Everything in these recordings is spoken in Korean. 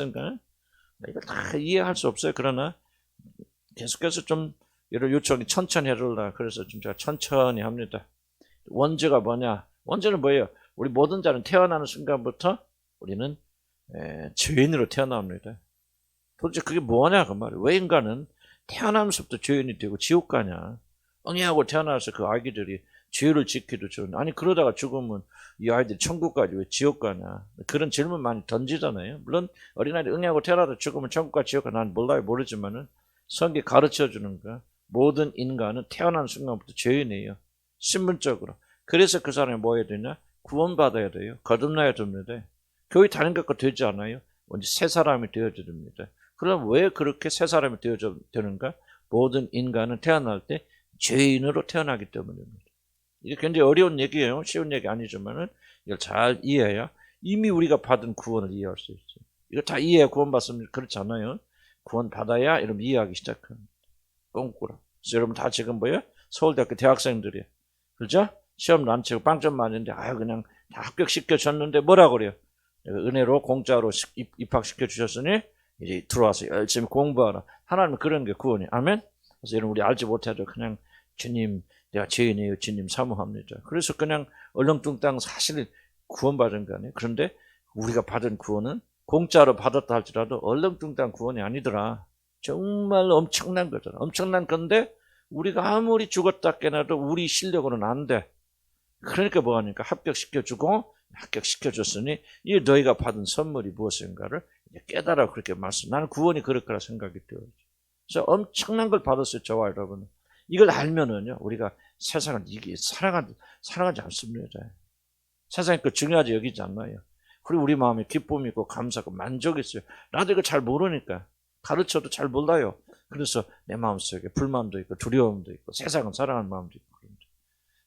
그러니까 이걸 다 이해할 수 없어요. 그러나 계속해서 좀 이런 요청이 천천히 해달라. 그래서 좀 제가 천천히 합니다. 원죄가 뭐냐? 원죄는 뭐예요? 우리 모든 자는 태어나는 순간부터 우리는 죄인으로 태어납니다. 도대체 그게 뭐냐 그 말이에요. 왜 인간은 태어나면서부터 죄인이 되고 지옥 가냐? 응애하고 태어나서 그 아기들이 죄를 지키도 좋은 아니 그러다가 죽으면 이 아이들이 천국 가지 왜 지옥 가냐? 그런 질문 많이 던지잖아요. 물론 어린아이들 응애하고 태어나서 죽으면 천국과 지옥 가 난 몰라요. 모르지만은 성경이 가르쳐주는 거 모든 인간은 태어나는 순간부터 죄인이에요. 신분적으로. 그래서 그 사람이 뭐 해야 되냐? 구원받아야 돼요. 거듭나야 됩니다. 교회 다른 것과 되지 않아요. 먼저 새 사람이 되어야 됩니다. 그럼 왜 그렇게 새 사람이 되어야 되는가? 모든 인간은 태어날 때 죄인으로 태어나기 때문입니다. 이게 굉장히 어려운 얘기예요. 쉬운 얘기 아니지만은 이걸 잘 이해해야 이미 우리가 받은 구원을 이해할 수 있어요. 이거 다 이해해 구원받습니다. 그렇지 않아요? 구원받아야 여러분 이해하기 시작합니다. 꼼꾸라. 그래서 여러분 다 지금 뭐예요? 서울대학교 대학생들이에요. 그죠? 시험도 안 치고 빵점 맞는데 그냥 다 합격시켜줬는데 뭐라 그래요? 은혜로 공짜로 입학시켜 주셨으니 이제 들어와서 열심히 공부하라. 하나님은 그런 게 구원이에요. 아멘? 그래서 여러분 우리 알지 못해도 그냥 주님 내가 죄인이에요. 주님 사모합니다. 그래서 그냥 얼렁뚱땅 사실 구원받은 거 아니에요. 그런데 우리가 받은 구원은 공짜로 받았다 할지라도 얼렁뚱땅 구원이 아니더라. 정말 엄청난 거잖아. 엄청난 건데 우리가 아무리 죽었다 깨나도 우리 실력으로는 안 돼. 그러니까 뭐하니까 합격시켜주고 합격시켜줬으니 이 너희가 받은 선물이 무엇인가를 깨달아 그렇게 말씀. 나는 구원이 그럴 거라 생각이 들어요. 그래서 엄청난 걸 받았어요. 저와 여러분은. 이걸 알면은요 우리가 세상을 이게 사랑하지 않습니다. 세상이 그 중요하지 여기지 않나요? 그리고 우리 마음에 기쁨이 있고 감사하고 만족이 있어요. 나도 이거 잘 모르니까 가르쳐도 잘 몰라요. 그래서 내 마음속에 불만도 있고 두려움도 있고 세상은 사랑하는 마음도 있고 그럽니다.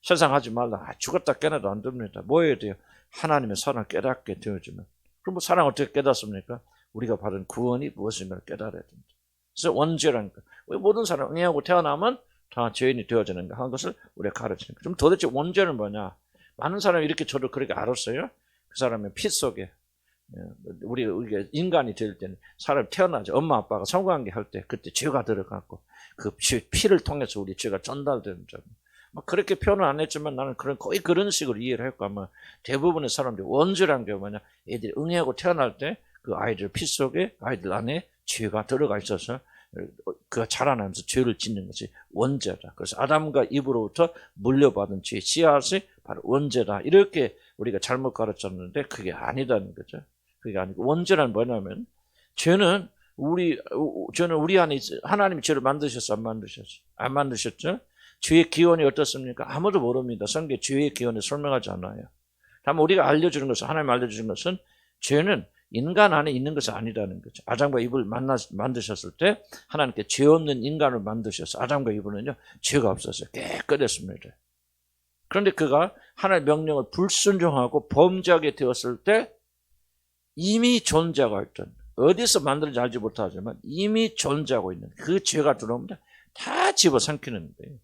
세상 하지 말라. 죽었다 깨나도 안 됩니다. 뭐 해야 돼요? 하나님의 사랑을 깨닫게 되어지면. 그럼 뭐 사랑 어떻게 깨닫습니까? 우리가 받은 구원이 무엇인가를 깨달아야 됩니다. 그래서 원죄라니까. 왜 모든 사람 응애하고 태어나면 다 죄인이 되어지는가 하는 것을 우리가 가르치는 거예요. 그럼 도대체 원죄는 뭐냐? 많은 사람이 이렇게 저도 그렇게 알았어요. 그 사람의 피 속에 우리가 인간이 될 때는 사람이 태어나죠. 엄마 아빠가 성관계 할 때 그때 죄가 들어갔고 그 피를 통해서 우리 죄가 전달되는 점. 그렇게 표현은 안 했지만 나는 거의 그런 식으로 이해를 했고 아마 대부분의 사람들이 원죄란 게 뭐냐? 애들이 응애하고 태어날 때 그 아이들 피 속에 아이들 안에 죄가 들어가 있어서 그가 자라나면서 죄를 짓는 것이 원죄다. 그래서 아담과 이브로부터 물려받은 죄 씨앗이 바로 원죄다. 이렇게 우리가 잘못 가르쳤는데 그게 아니다는 거죠. 그게 아니고 원죄란 뭐냐면 죄는 우리 안에 하나님이 죄를 만드셨어 안 만드셨어? 안 만드셨죠? 죄의 기원이 어떻습니까? 아무도 모릅니다. 성경에 죄의 기원을 설명하지 않아요. 다만 우리가 알려주는 것은 하나님 알려주는 것은 죄는 인간 안에 있는 것이 아니라는 거죠. 아담과 이브를 만드셨을 때 하나님께 죄 없는 인간을 만드셔서 아담과 이브는요 죄가 없었어요. 깨끗했습니다. 그런데 그가 하나님의 명령을 불순종하고 범죄하게 되었을 때 이미 존재하고 있던 어디서 만들어진지 알지 못하지만 이미 존재하고 있는 그 죄가 들어오면 다 집어삼키는 거예요.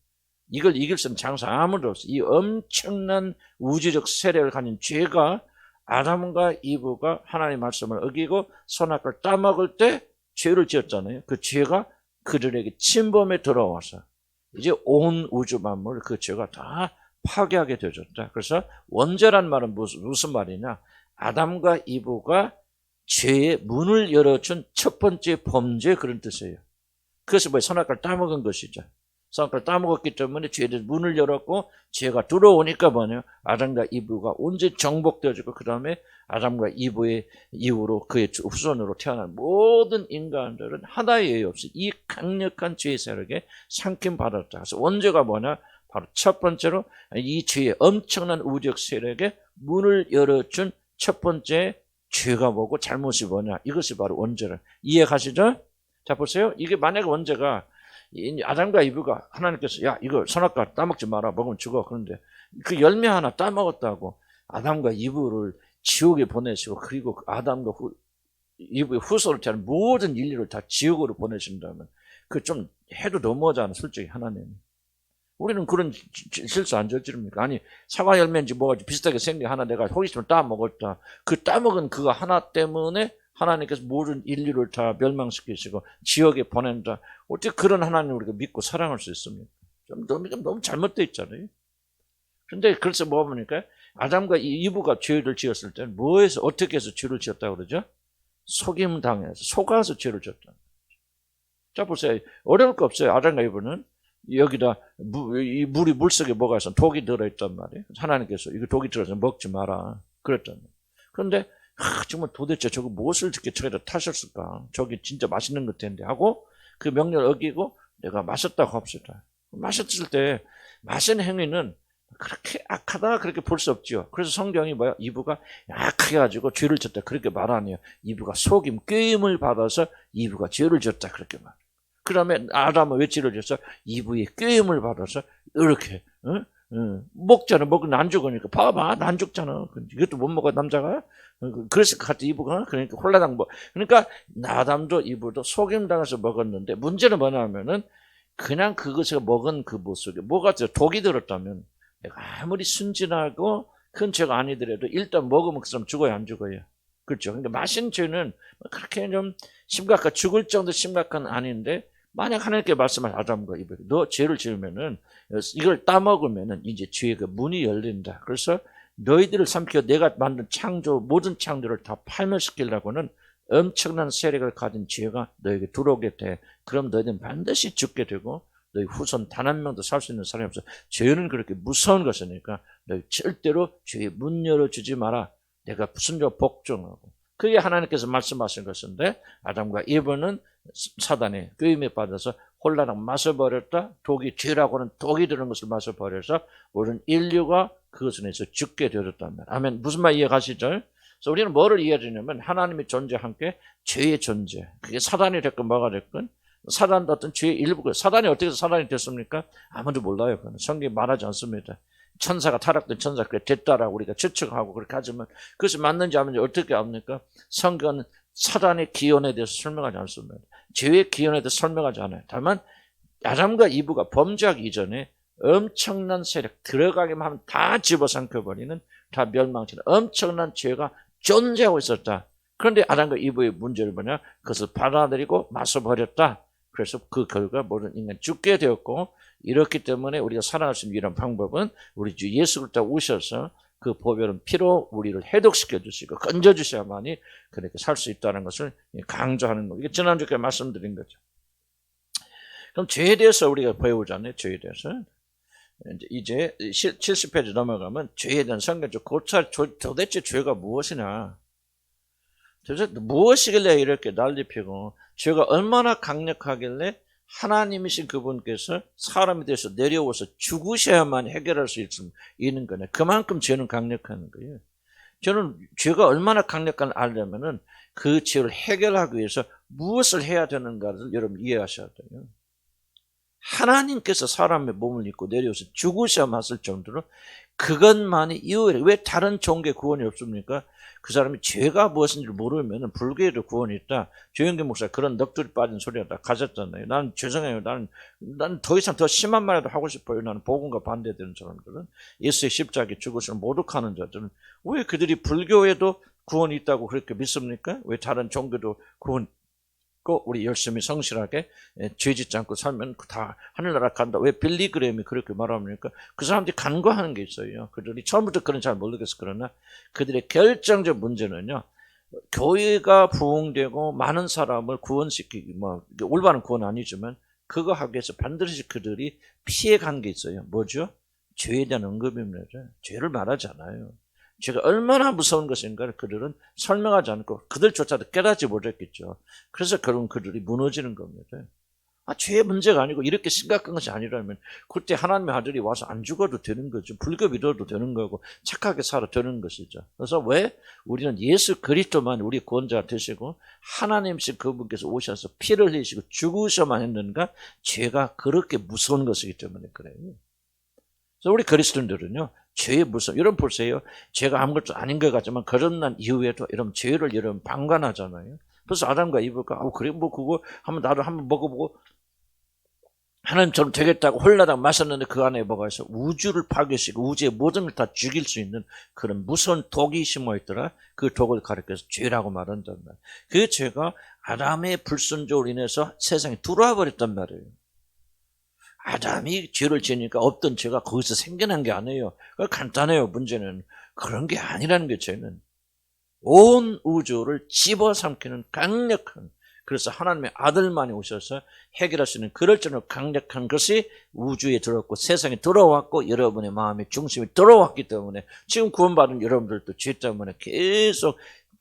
이걸 이길 수 있는 장사 아무도 없어요. 이 엄청난 우주적 세력을 가진 죄가 아담과 이브가 하나님의 말씀을 어기고 선악과를 따먹을 때 죄를 지었잖아요. 그 죄가 그들에게 침범에 들어와서 이제 온 우주 만물을 그 죄가 다 파괴하게 되어졌다. 그래서 원죄란 말은 무슨 말이냐? 아담과 이브가 죄의 문을 열어준 첫 번째 범죄 그런 뜻이에요. 그것이 뭐예요? 선악과를 따먹은 것이죠. 선악과를 따먹었기 때문에 죄의 문을 열었고 죄가 들어오니까 뭐냐? 아담과 이브가 온전히 정복되어지고 그 다음에 아담과 이브의 이후로 그의 후손으로 태어난 모든 인간들은 하나의 예의 없이 이 강력한 죄의 세력에 삼킴받았다. 그래서 원죄가 뭐냐? 바로 첫 번째로 이 죄의 엄청난 우주적 세력에 문을 열어준 첫 번째 죄가 뭐고 잘못이 뭐냐? 이것이 바로 원죄를 이해가시죠? 자 보세요. 이게 만약에 원죄가 아담과 이브가 하나님께서 야 이거 선악과 따먹지 마라 먹으면 죽어. 그런데 그 열매 하나 따먹었다고 아담과 이브를 지옥에 보내시고 그리고 아담과 이브의 후손을 태어난 모든 인류를 다 지옥으로 보내신다면 그 좀 해도 너무하잖아 솔직히 하나님. 우리는 그런 실수 안 저지릅니까? 아니 사과 열매인지 뭐가 비슷하게 생긴 하나 내가 호기심을 따먹었다. 그 따먹은 그거 하나 때문에 하나님께서 모든 인류를 다 멸망시키시고 지옥에 보낸다. 어떻게 그런 하나님을 우리가 믿고 사랑할 수 있습니까? 너무 잘못되어 있잖아요. 그런데 그래서 뭐 보니까 아담과 이브가 죄를 지었을 때는 뭐해서 어떻게 해서 죄를 지었다고 그러죠? 속임 당해서 속아서 죄를 지었다. 자 보세요. 어려울 거 없어요. 아담과 이브는 여기다 이 물이 물속에 뭐가 있어? 독이 들어있단 말이에요. 하나님께서 이거 독이 들어서 먹지 마라 그랬단 말이에요. 그런데 정말 도대체 저거 무엇을 저렇게 저기다 타셨을까? 저기 진짜 맛있는 것 텐데 하고 그 명령을 어기고 내가 마셨다고 합시다. 마셨을 때 마신 행위는 그렇게 악하다 그렇게 볼 수 없죠. 그래서 성경이 뭐야? 이브가 약하게 가지고 죄를 졌다 그렇게 말하네요. 이브가 속임 꾀임을 받아서 이브가 죄를 졌다 그렇게 말. 그러면 아담은 왜 죄를 졌어? 이브의 꾀임을 받아서 이렇게 먹잖아. 먹으면 안 죽으니까 봐봐 안 죽잖아. 이것도 못 먹어 남자가. 그래서 같은 이브가 그러니까 홀라당 뭐 그러니까 아담도 이브도 속임 당해서 먹었는데 문제는 뭐냐면은 그냥 그것을 먹은 그 모습에 뭐가 독이 들었다면 내가 아무리 순진하고 큰 죄가 아니더라도 일단 먹으면 그 사람 죽어요 안 죽어요? 그렇죠. 그러니까 마신 죄는 그렇게 좀 심각한 죽을 정도 심각한 아닌데 만약 하나님께 말씀할 아담과 이브 너 죄를 지으면은 이걸 따먹으면은 이제 죄의 그 문이 열린다. 그래서 너희들을 삼켜 내가 만든 창조 모든 창조를 다 파멸시키려고는 엄청난 세력을 가진 죄가 너에게 들어오게 돼. 그럼 너희들은 반드시 죽게 되고 너희 후손 단 한 명도 살 수 있는 사람이 없어. 죄는 그렇게 무서운 것이니까 너희 절대로 죄에 문 열어주지 마라. 내가 순종하고 복종하고. 그게 하나님께서 말씀하신 것인데 아담과 이브는 사단의 꾀임에 빠져서 홀라당 마셔버렸다. 독이 죄라고는 독이 들은 것을 마셔버려서 모든 인류가 그것을 해서 죽게 되었단 말이에요. 아멘. 무슨 말 이해가시죠? 그래서 우리는 뭐를 이해하냐면 하나님의 존재와 함께 죄의 존재. 그게 사단이 됐건 뭐가 됐건 사단도 어떤 죄의 일부가 사단이 어떻게 해서 사단이 됐습니까? 아무도 몰라요. 성경이 말하지 않습니다. 천사가 타락된 천사 그래 됐다라고 우리가 추측하고 그렇게 하지만 그것이 맞는지 안 맞는지 어떻게 압니까? 성경은 사단의 기원에 대해서 설명하지 않습니다. 죄의 기원에 대해서 설명하지 않아요. 다만 아담과 이브가 범죄하기 이전에 엄청난 세력 들어가기만 하면 다 집어삼켜버리는 다 멸망치는 엄청난 죄가 존재하고 있었다. 그런데 아담과 이브의 문제를 뭐냐? 그것을 받아들이고 마셔버렸다. 그래서 그 결과 모든 인간 죽게 되었고 이렇기 때문에 우리가 살아갈 수 있는 이런 방법은 우리 주 예수 그리스도 오셔서 그 보혈은 피로 우리를 해독시켜 주시고 건져 주셔야만이 그렇게 살 수 있다는 것을 강조하는 거. 이게 지난주에 말씀드린 거죠. 그럼 죄에 대해서 우리가 배우잖아요. 죄에 대해서. 이제 70페이지 넘어가면 죄에 대한 성경적 고찰 도대체 죄가 무엇이냐. 도대체 무엇이길래 이렇게 난리피고 죄가 얼마나 강력하길래 하나님이신 그분께서 사람에 대해서 내려와서 죽으셔야만 해결할 수 있는 거네. 그만큼 죄는 강력한 거예요. 저는 죄가 얼마나 강력한지 알려면은 그 죄를 해결하기 위해서 무엇을 해야 되는가를 여러분 이해하셔야 돼요. 하나님께서 사람의 몸을 입고 내려와서 죽으셔야만 하실 정도로 그것만이 유일해. 왜 다른 종교의 구원이 없습니까? 그 사람이 죄가 무엇인지를 모르면 불교에도 구원이 있다. 조영기 목사 그런 넋두리 빠진 소리가 다 가졌잖아요. 나는 죄송해요. 나는 더 이상 더 심한 말이라도 하고 싶어요. 나는 복음과 반대되는 사람들은 예수의 십자가에 죽으시는 모독하는 자들은 왜 그들이 불교에도 구원이 있다고 그렇게 믿습니까? 왜 다른 종교도 구원 있고 우리 열심히 성실하게 죄 짓지 않고 살면 다 하늘나라 간다. 왜 빌리그램이 그렇게 말합니까? 그 사람들이 간과하는 게 있어요. 그들이 처음부터 그런 잘 모르겠어. 그러나 그들의 결정적 문제는요. 교회가 부흥되고 많은 사람을 구원시키기 올바른 구원 아니지만 그거 하기 위해서 반드시 그들이 피해간 게 있어요. 뭐죠? 죄에 대한 언급입니다. 죄를 말하지 않아요. 죄가 얼마나 무서운 것인가를 그들은 설명하지 않고 그들조차도 깨닫지 못했겠죠. 그래서 그런 그들이 무너지는 겁니다. 죄의 문제가 아니고 이렇게 심각한 것이 아니라면 그때 하나님의 아들이 와서 안 죽어도 되는 거죠. 불교 믿어도 되는 거고 착하게 살아도 되는 것이죠. 그래서 왜 우리는 예수 그리스도만 우리 구원자가 되시고 하나님이신 그분께서 오셔서 피를 흘리시고 죽으셔만 했는가? 죄가 그렇게 무서운 것이기 때문에 그래요. 그래서 우리 그리스도인들은요. 죄의 무서움. 여러분 보세요. 죄가 아무것도 아닌 것 같지만 거듭난 이후에도 이런 죄를 여러분 방관하잖아요. 그래서 아담과 이브가 그래 뭐 그거 한번 나도 한번 먹어보고 하나님처럼 되겠다고 홀라당 마셨는데 그 안에 뭐가 있어? 우주를 파괴시키고 우주의 모든 걸 다 죽일 수 있는 그런 무서운 독이 심어 있더라. 그 독을 가리켜서 죄라고 말한단 말이야. 그 죄가 아담의 불순종으로 인해서 세상에 들어와 버렸단 말이에요. 아담이 죄를 지으니까 없던 죄가 거기서 생겨난 게 아니에요. 간단해요. 문제는 그런 게 아니라는 게 죄는. 온 우주를 집어삼키는 강력한, 그래서 하나님의 아들만이 오셔서 해결할 수 있는 그럴 정도로 강력한 것이 우주에 들어왔고 세상에 들어왔고 여러분의 마음의 중심에 들어왔기 때문에 지금 구원받은 여러분들도 죄 때문에 계속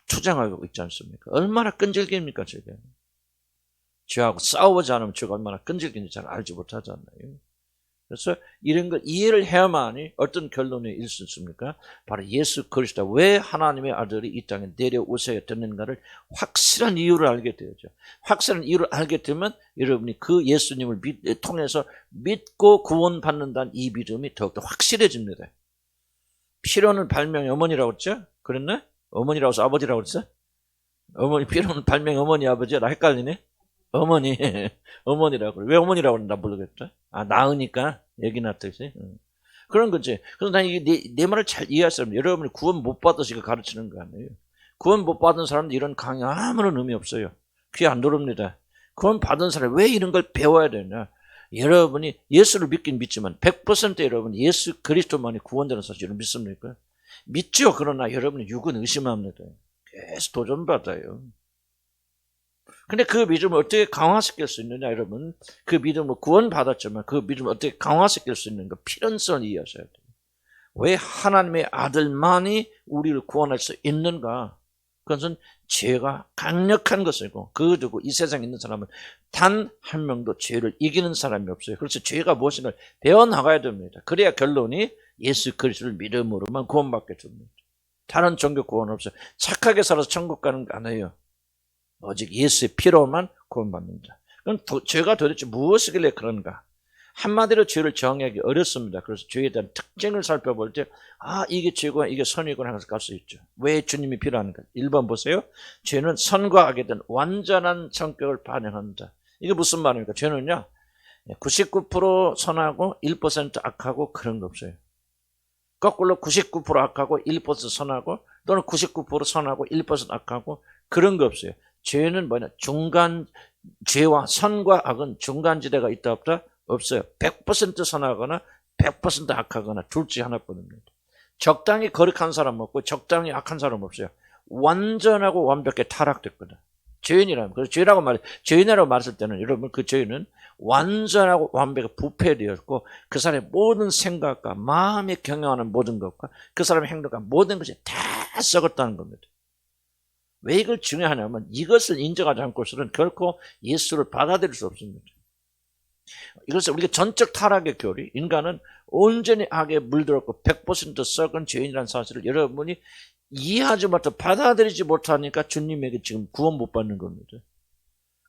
투쟁하고 있지 않습니까? 얼마나 끈질깁니까 저게. 죄하고 싸우지 않으면 죄가 얼마나 끈질긴지 잘 알지 못하잖아요. 그래서 이런 걸 이해를 해야만이 어떤 결론이 있을 수 있습니까? 바로 예수 그리스도, 왜 하나님의 아들이 이 땅에 내려오셔야 되는가를 확실한 이유를 알게 되죠. 확실한 이유를 알게 되면 여러분이 그 예수님을 통해서 믿고 구원받는다는 이 믿음이 더욱더 확실해집니다. 필요는 발명의 어머니라고 했죠? 그랬나? 어머니라고 해서 아버지라고 했어? 어머니, 필요는 발명의 어머니 아버지야? 나 헷갈리네? 어머니, 어머니라고. 왜 어머니라고 그러나 모르겠다. 낳으니까, 얘기 낳듯이. 그런 거지. 그래서 난 이게 내 말을 잘 이해할 사람, 여러분이 구원 못 받으시고 가르치는 거 아니에요. 구원 못 받은 사람들 이런 강의 아무런 의미 없어요. 귀 안 들어옵니다. 구원 받은 사람 왜 이런 걸 배워야 되냐. 여러분이 예수를 믿긴 믿지만 100% 여러분이 예수 그리스도만이 구원되는 사실을 믿습니까? 믿죠. 그러나 여러분이 육은 의심합니다. 계속 도전받아요. 근데 그 믿음을 어떻게 강화시킬 수 있느냐, 여러분. 그 믿음을 구원받았지만 그 믿음을 어떻게 강화시킬 수 있는가, 필연성을 이해하셔야 돼요. 왜 하나님의 아들만이 우리를 구원할 수 있는가? 그것은 죄가 강력한 것이고, 그 누구 이 세상에 있는 사람은 단 한 명도 죄를 이기는 사람이 없어요. 그래서 죄가 무엇인가 배워나가야 됩니다. 그래야 결론이 예수 그리스도를 믿음으로만 구원받게 됩니다. 다른 종교 구원 없어요. 착하게 살아서 천국 가는 거 아니에요. 오직 예수의 피로만 구원받는다. 그럼 죄가 도대체 무엇이길래 그런가? 한마디로 죄를 정의하기 어렵습니다. 그래서 죄에 대한 특징을 살펴볼 때, 이게 죄고 이게 선이구나 해서 갈 수 있죠. 왜 주님이 필요한가? 1번 보세요. 죄는 선과 악에 대한 완전한 성격을 반영한다. 이게 무슨 말입니까? 죄는요, 99% 선하고 1% 악하고 그런 거 없어요. 거꾸로 99% 악하고 1% 선하고, 또는 99% 선하고 1% 악하고 그런 거 없어요. 죄는 뭐냐? 죄와 선과 악은 중간지대가 있다 없다? 없어요. 100% 선하거나 100% 악하거나 둘 중 하나뿐입니다. 적당히 거룩한 사람 없고 적당히 악한 사람 없어요. 완전하고 완벽하게 타락됐거든. 죄인이라면. 그래서 죄라고 죄인이라고 말했을 때는 여러분 그 죄인은 완전하고 완벽하게 부패되었고 그 사람의 모든 생각과 마음에 경영하는 모든 것과 그 사람의 행동과 모든 것이 다 썩었다는 겁니다. 왜 이걸 중요하냐면 이것을 인정하지 않고서는 결코 예수를 받아들일 수 없습니다. 이것은 우리가 전적 타락의 교리, 인간은 온전히 악에 물들었고 100% 썩은 죄인이라는 사실을 여러분이 이해하지 못하고 받아들이지 못하니까 주님에게 지금 구원 못 받는 겁니다.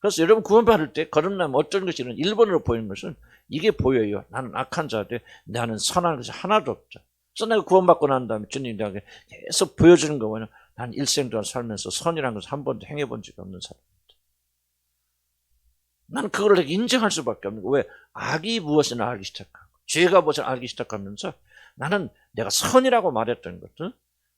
그래서 여러분 구원 받을 때 거듭나면 어떤 것이 1번으로 보이는 것은 이게 보여요. 나는 악한 자인데 나는 선한 것이 하나도 없다. 그래서 내가 구원받고 난 다음에 주님에게 계속 보여주는 거 뭐냐. 난 일생 동안 살면서 선이라는 것을 한 번도 행해본 적이 없는 사람입니다. 나는 그걸 인정할 수밖에 없는 거예요. 왜? 악이 무엇이나 알기 시작하고 죄가 무엇이나 알기 시작하면서 나는 내가 선이라고 말했던 것들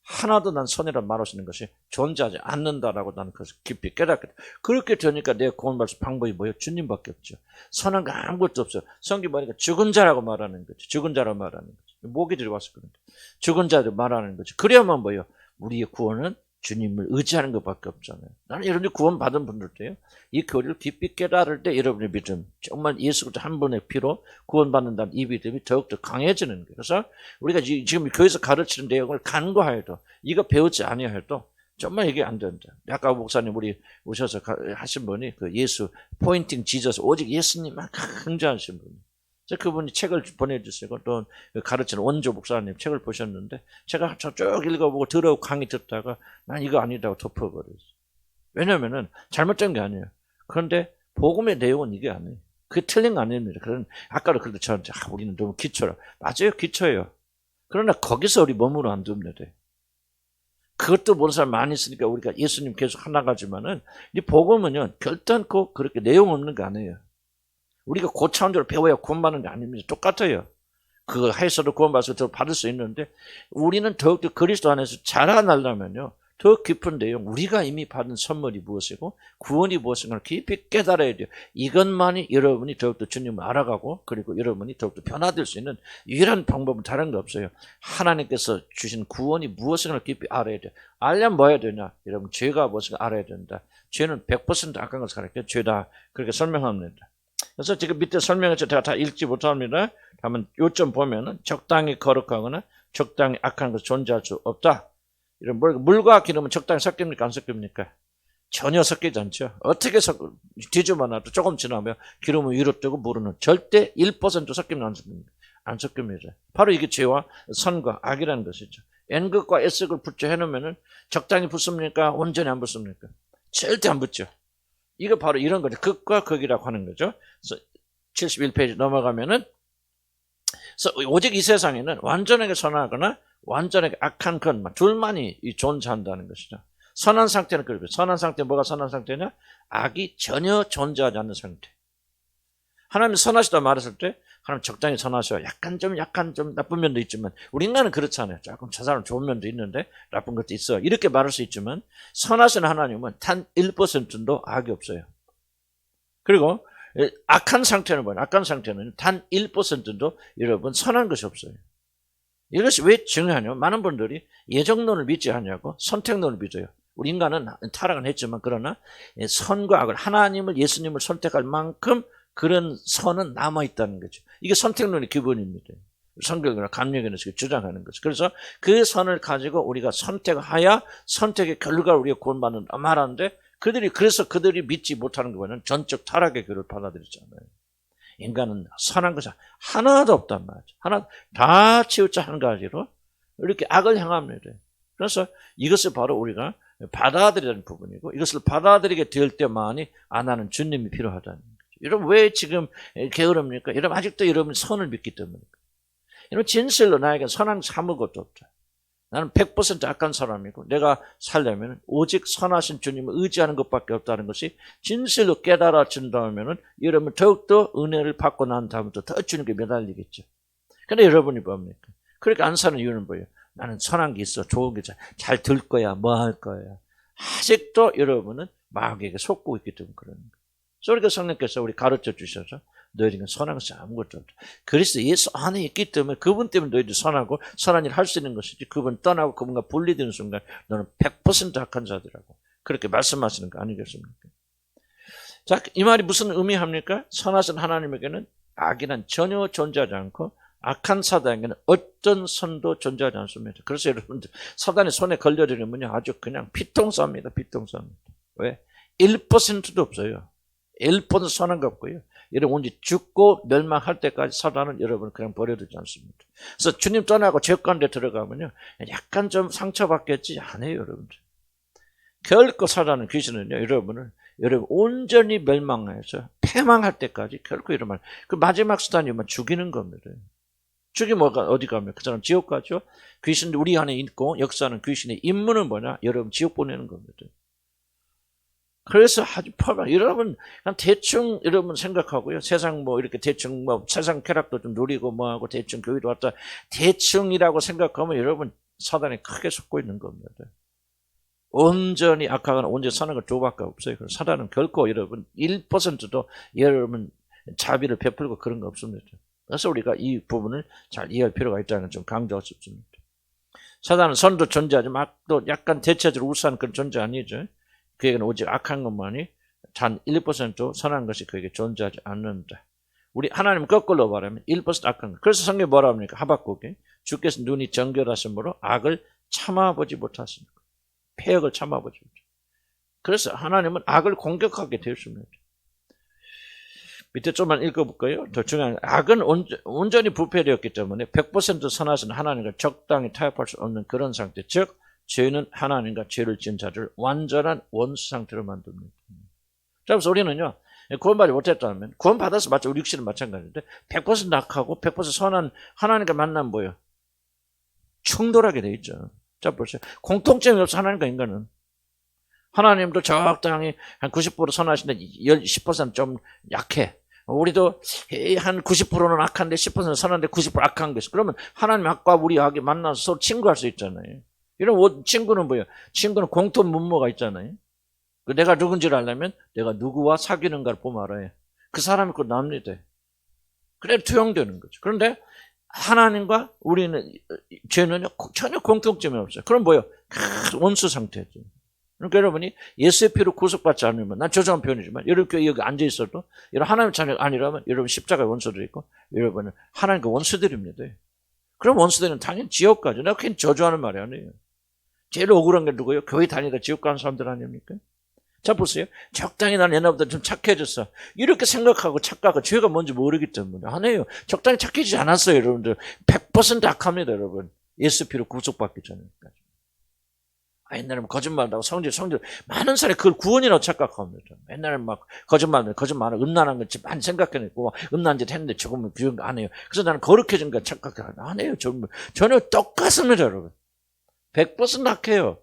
하나도 난 선이라고 말할 수 있는 것이 존재하지 않는다라고 나는 그것을 깊이 깨닫게 돼. 그렇게 되니까 내가 구원받을 수 방법이 뭐예요? 주님밖에 없죠. 선한 거 아무것도 없어요. 성경 보니까 죽은 자라고 말하는 거죠. 죽은 자라고 말하는 거죠. 모기들이 와서 그런데 죽은 자라고 말하는 거죠. 그래야만 뭐예요? 우리의 구원은 주님을 의지하는 것밖에 없잖아요. 나는 여러분이 구원받은 분들도요. 이 교리를 깊이 깨달을 때 여러분의 믿음, 정말 예수 그리스도 한 번의 피로 구원받는다는 이 믿음이 더욱더 강해지는 거예요. 그래서 우리가 지금 교회에서 가르치는 내용을 간과해도 이거 배우지 아니해도 정말 이게 안 된다. 아까 목사님 우리 오셔서 하신 분이 그 예수 포인팅 지저스 오직 예수님만 강조하신 분이. 그분이 책을 보내주시고 또 가르치는 원조 목사님 책을 보셨는데 제가 저쪽 읽어보고 들어오고 강의 듣다가 난 이거 아니다고 덮어버렸어요. 왜냐면은 잘못된 게 아니에요. 그런데 복음의 내용은 이게 아니에요. 그게 틀린 거 아닙니다. 그런 아까도 그래도 저한테 우리는 너무 기초라. 맞아요. 기초예요. 그러나 거기서 우리 머무러 안 두면 돼. 그것도 모르는 사람 많이 있으니까 우리가 예수님 계속 하나가지만은 이 복음은요 결단코 그렇게 내용 없는 거 아니에요. 우리가 고차원적으로 배워야 구원받는 게 아닙니다. 똑같아요. 그거 해서도 구원받아서 더 받을 수 있는데 우리는 더욱더 그리스도 안에서 자라나려면요. 더 깊은 내용, 우리가 이미 받은 선물이 무엇이고 구원이 무엇인가를 깊이 깨달아야 돼요. 이것만이 여러분이 더욱더 주님을 알아가고 그리고 여러분이 더욱더 변화될 수 있는 유일한 방법은 다른 거 없어요. 하나님께서 주신 구원이 무엇인가를 깊이 알아야 돼요. 알려면 뭐 해야 되냐? 여러분 죄가 무엇인가 알아야 된다. 죄는 100% 악한 것을 가르쳐요. 죄다. 그렇게 설명합니다. 그래서 지금 밑에 설명해서 제가 다 읽지 못합니다. 한번 요점 보면은 적당히 거룩하거나 적당히 악한 것이 존재할 수 없다. 이런 물과 기름은 적당히 섞입니까? 안 섞입니까? 전혀 섞이지 않죠. 어떻게 뒤집어 놔도 조금 지나면 기름은 위로 뜨고 물은 절대 1% 섞이면 안 섞입니다. 안 섞입니다. 바로 이게 죄와 선과 악이라는 것이죠. N극과 S극을 붙여 해놓으면 적당히 붙습니까? 온전히 안 붙습니까? 절대 안 붙죠. 이거 바로 이런 거죠. 극과 극이라고 하는 거죠. 그래서 71페이지 넘어가면은 그래서 오직 이 세상에는 완전하게 선하거나 완전하게 악한 것만 둘만이 존재한다는 것이죠. 선한 상태는 그렇고요. 선한 상태 뭐가 선한 상태냐? 악이 전혀 존재하지 않는 상태. 하나님이 선하시다 말했을 때 하나님 적당히 선하셔. 약간 좀 나쁜 면도 있지만 우리 인간은 그렇잖아요. 조금 저 사람 좋은 면도 있는데 나쁜 것도 있어. 이렇게 말할 수 있지만 선하신 하나님은 단 1%도 악이 없어요. 그리고 악한 상태는 뭐예요? 악한 상태는 단 1%도 여러분 선한 것이 없어요. 이것이 왜 중요하냐면 많은 분들이 예정론을 믿지 않냐고 선택론을 믿어요. 우리 인간은 타락은 했지만 그러나 선과 악을 하나님을 예수님을 선택할 만큼 그런 선은 남아있다는 거죠. 이게 선택론의 기본입니다. 성경이나 감력이나 주장하는 거죠. 그래서 그 선을 가지고 우리가 선택하여 선택의 결과를 우리가 구원받는 말하는데 그래서 그들이 믿지 못하는 것은 전적 타락의 교를 받아들였잖아요. 인간은 선한 것이 하나도 없단 말이죠. 하나 다 치우쳐 한 가지로 이렇게 악을 행합니다. 그래서 이것을 바로 우리가 받아들이는 부분이고 이것을 받아들이게 될 때만이 안 하는 주님이 필요하다는 거죠. 여러분 왜 지금 게으릅니까? 여러분 아직도 여러분 선을 믿기 때문입니다. 여러분 진실로 나에게 선한 것이 아무것도 없다. 나는 100% 악한 사람이고 내가 살려면 오직 선하신 주님을 의지하는 것밖에 없다는 것이 진실로 깨달아진다면 여러분 더욱더 은혜를 받고 난 다음부터 더 주님께 매달리겠죠. 그런데 여러분이 뭡니까? 그렇게 안 사는 이유는 뭐예요? 나는 선한 게 있어. 좋은 게 잘 들 거야. 뭐 할 거야. 아직도 여러분은 마귀에게 속고 있기 때문에 그러는 거예요. 그러니까 성령께서 우리 가르쳐 주셔서 너희들은 선한 것이 아무것도 없다. 그리스도 예수 안에 있기 때문에 그분 때문에 너희들 선하고 선한 일을 할 수 있는 것이지 그분 떠나고 그분과 분리되는 순간 너는 100% 악한 자들이라고 그렇게 말씀하시는 거 아니겠습니까? 자, 이 말이 무슨 의미합니까? 선하신 하나님에게는 악이란 전혀 존재하지 않고 악한 사단에게는 어떤 선도 존재하지 않습니다. 그래서 여러분들 사단의 손에 걸려들으면 아주 그냥 피통쌉니다. 피통쌉니다. 왜? 1%도 없어요. 1% 선한 거 없고요. 여러분 언제 죽고 멸망할 때까지 사단은 여러분을 그냥 버려두지 않습니다. 그래서 주님 떠나고 죄 가운데 들어가면요. 약간 좀 상처받겠지 않아요, 여러분들. 결코 사단은 귀신은요, 여러분 온전히 멸망해서 패망할 때까지 결코 이런 말. 그 마지막 수단이면 죽이는 겁니다. 죽이면 어디 가면 그 사람 지옥 가죠. 귀신 우리 안에 있고 역사하는 귀신의 임무는 뭐냐? 여러분 지옥 보내는 겁니다. 그래서 아주 여러분 그냥 대충 여러분 생각하고요. 세상 뭐 이렇게 대충 뭐 세상 쾌락도 좀 누리고 뭐하고 대충 교회도 왔다 대충이라고 생각하면 여러분 사단에 크게 속고 있는 겁니다. 온전히 악하거나 온전히 선한 걸 두고밖에 없어요. 사단은 결코 여러분 1%도 여러분 자비를 베풀고 그런 거 없습니다. 그래서 우리가 이 부분을 잘 이해할 필요가 있다는 걸 좀 강조할 수 있습니다. 사단은 선도 존재하지만 악도 약간 대체적으로 우수한 그런 존재 아니죠. 그에게는 오직 악한 것만이 단 1% 선한 것이 그에게 존재하지 않는다. 우리 하나님 거꾸로 말하면 1% 악한 것. 그래서 성경이 뭐라 합니까? 하박국에 주께서 눈이 정결하심으로 악을 참아보지 못하십니까? 폐역을 참아보지 못하십니까? 그래서 하나님은 악을 공격하게 되었습니다. 밑에 좀만 읽어볼까요? 더 중요한 악은 온전히 부패되었기 때문에 100% 선하신 하나님과 적당히 타협할 수 없는 그런 상태. 즉 죄는 하나님과 죄를 지은 자를 완전한 원수 상태로 만듭니다. 그래서 우리는요, 구원받지 못했다면, 구원받아서 마치 우리 육신은 마찬가지인데, 100% 악하고 100% 선한 하나님과 만나면 뭐예요? 충돌하게 돼 있죠. 자, 보세요. 공통점이 없어, 하나님과 인간은. 하나님도 적당히 한 90% 선하신데 10%좀 약해. 우리도 한 90%는 악한데 10%는 선한데 90% 악한 것이. 그러면 하나님 악과 우리 악이 만나서 서로 친구할 수 있잖아요. 이런 친구는 뭐예요? 친구는 공통 분모가 있잖아요. 내가 누군지를 알려면 내가 누구와 사귀는가를 보면 알아요. 그 사람이 곧 납니다. 그래 투영되는 거죠. 그런데 하나님과 우리는 죄는 전혀 공통점이 없어요. 그럼 뭐예요? 원수 상태죠. 그러니까 여러분이 예수의 피로 구속받지 않으면, 난 조정한 표현이지만 여러분 여기 앉아 있어도 여러분 하나님 자녀가 아니라면 여러분 십자가의 원수들이 있고 여러분은 하나님과 원수들입니다. 그럼 원수들은 당연히 지옥 가죠. 내가 그냥 저주하는 말이 아니에요. 제일 억울한 게 누구예요? 교회 다니다 지옥 가는 사람들 아닙니까? 자 보세요. 적당히 난 옛날보다 좀 착해졌어. 이렇게 생각하고 착각하고 죄가 뭔지 모르기 때문에 안 해요. 적당히 착해지지 않았어요. 여러분들 100% 악합니다. 여러분. 예수 피로 구속받기 전에까지. 옛날에는 거짓말하고 성질 많은 사람이 그걸 구원이라고 착각합니다. 옛날에는 막 거짓말 음란한 거 많이 생각해냈고 음란한 짓 했는데 조금은 그런 거 안 해요. 그래서 나는 거룩해진 거 착각 안 해요. 전혀 똑같습니다. 여러분. 100% 악해요.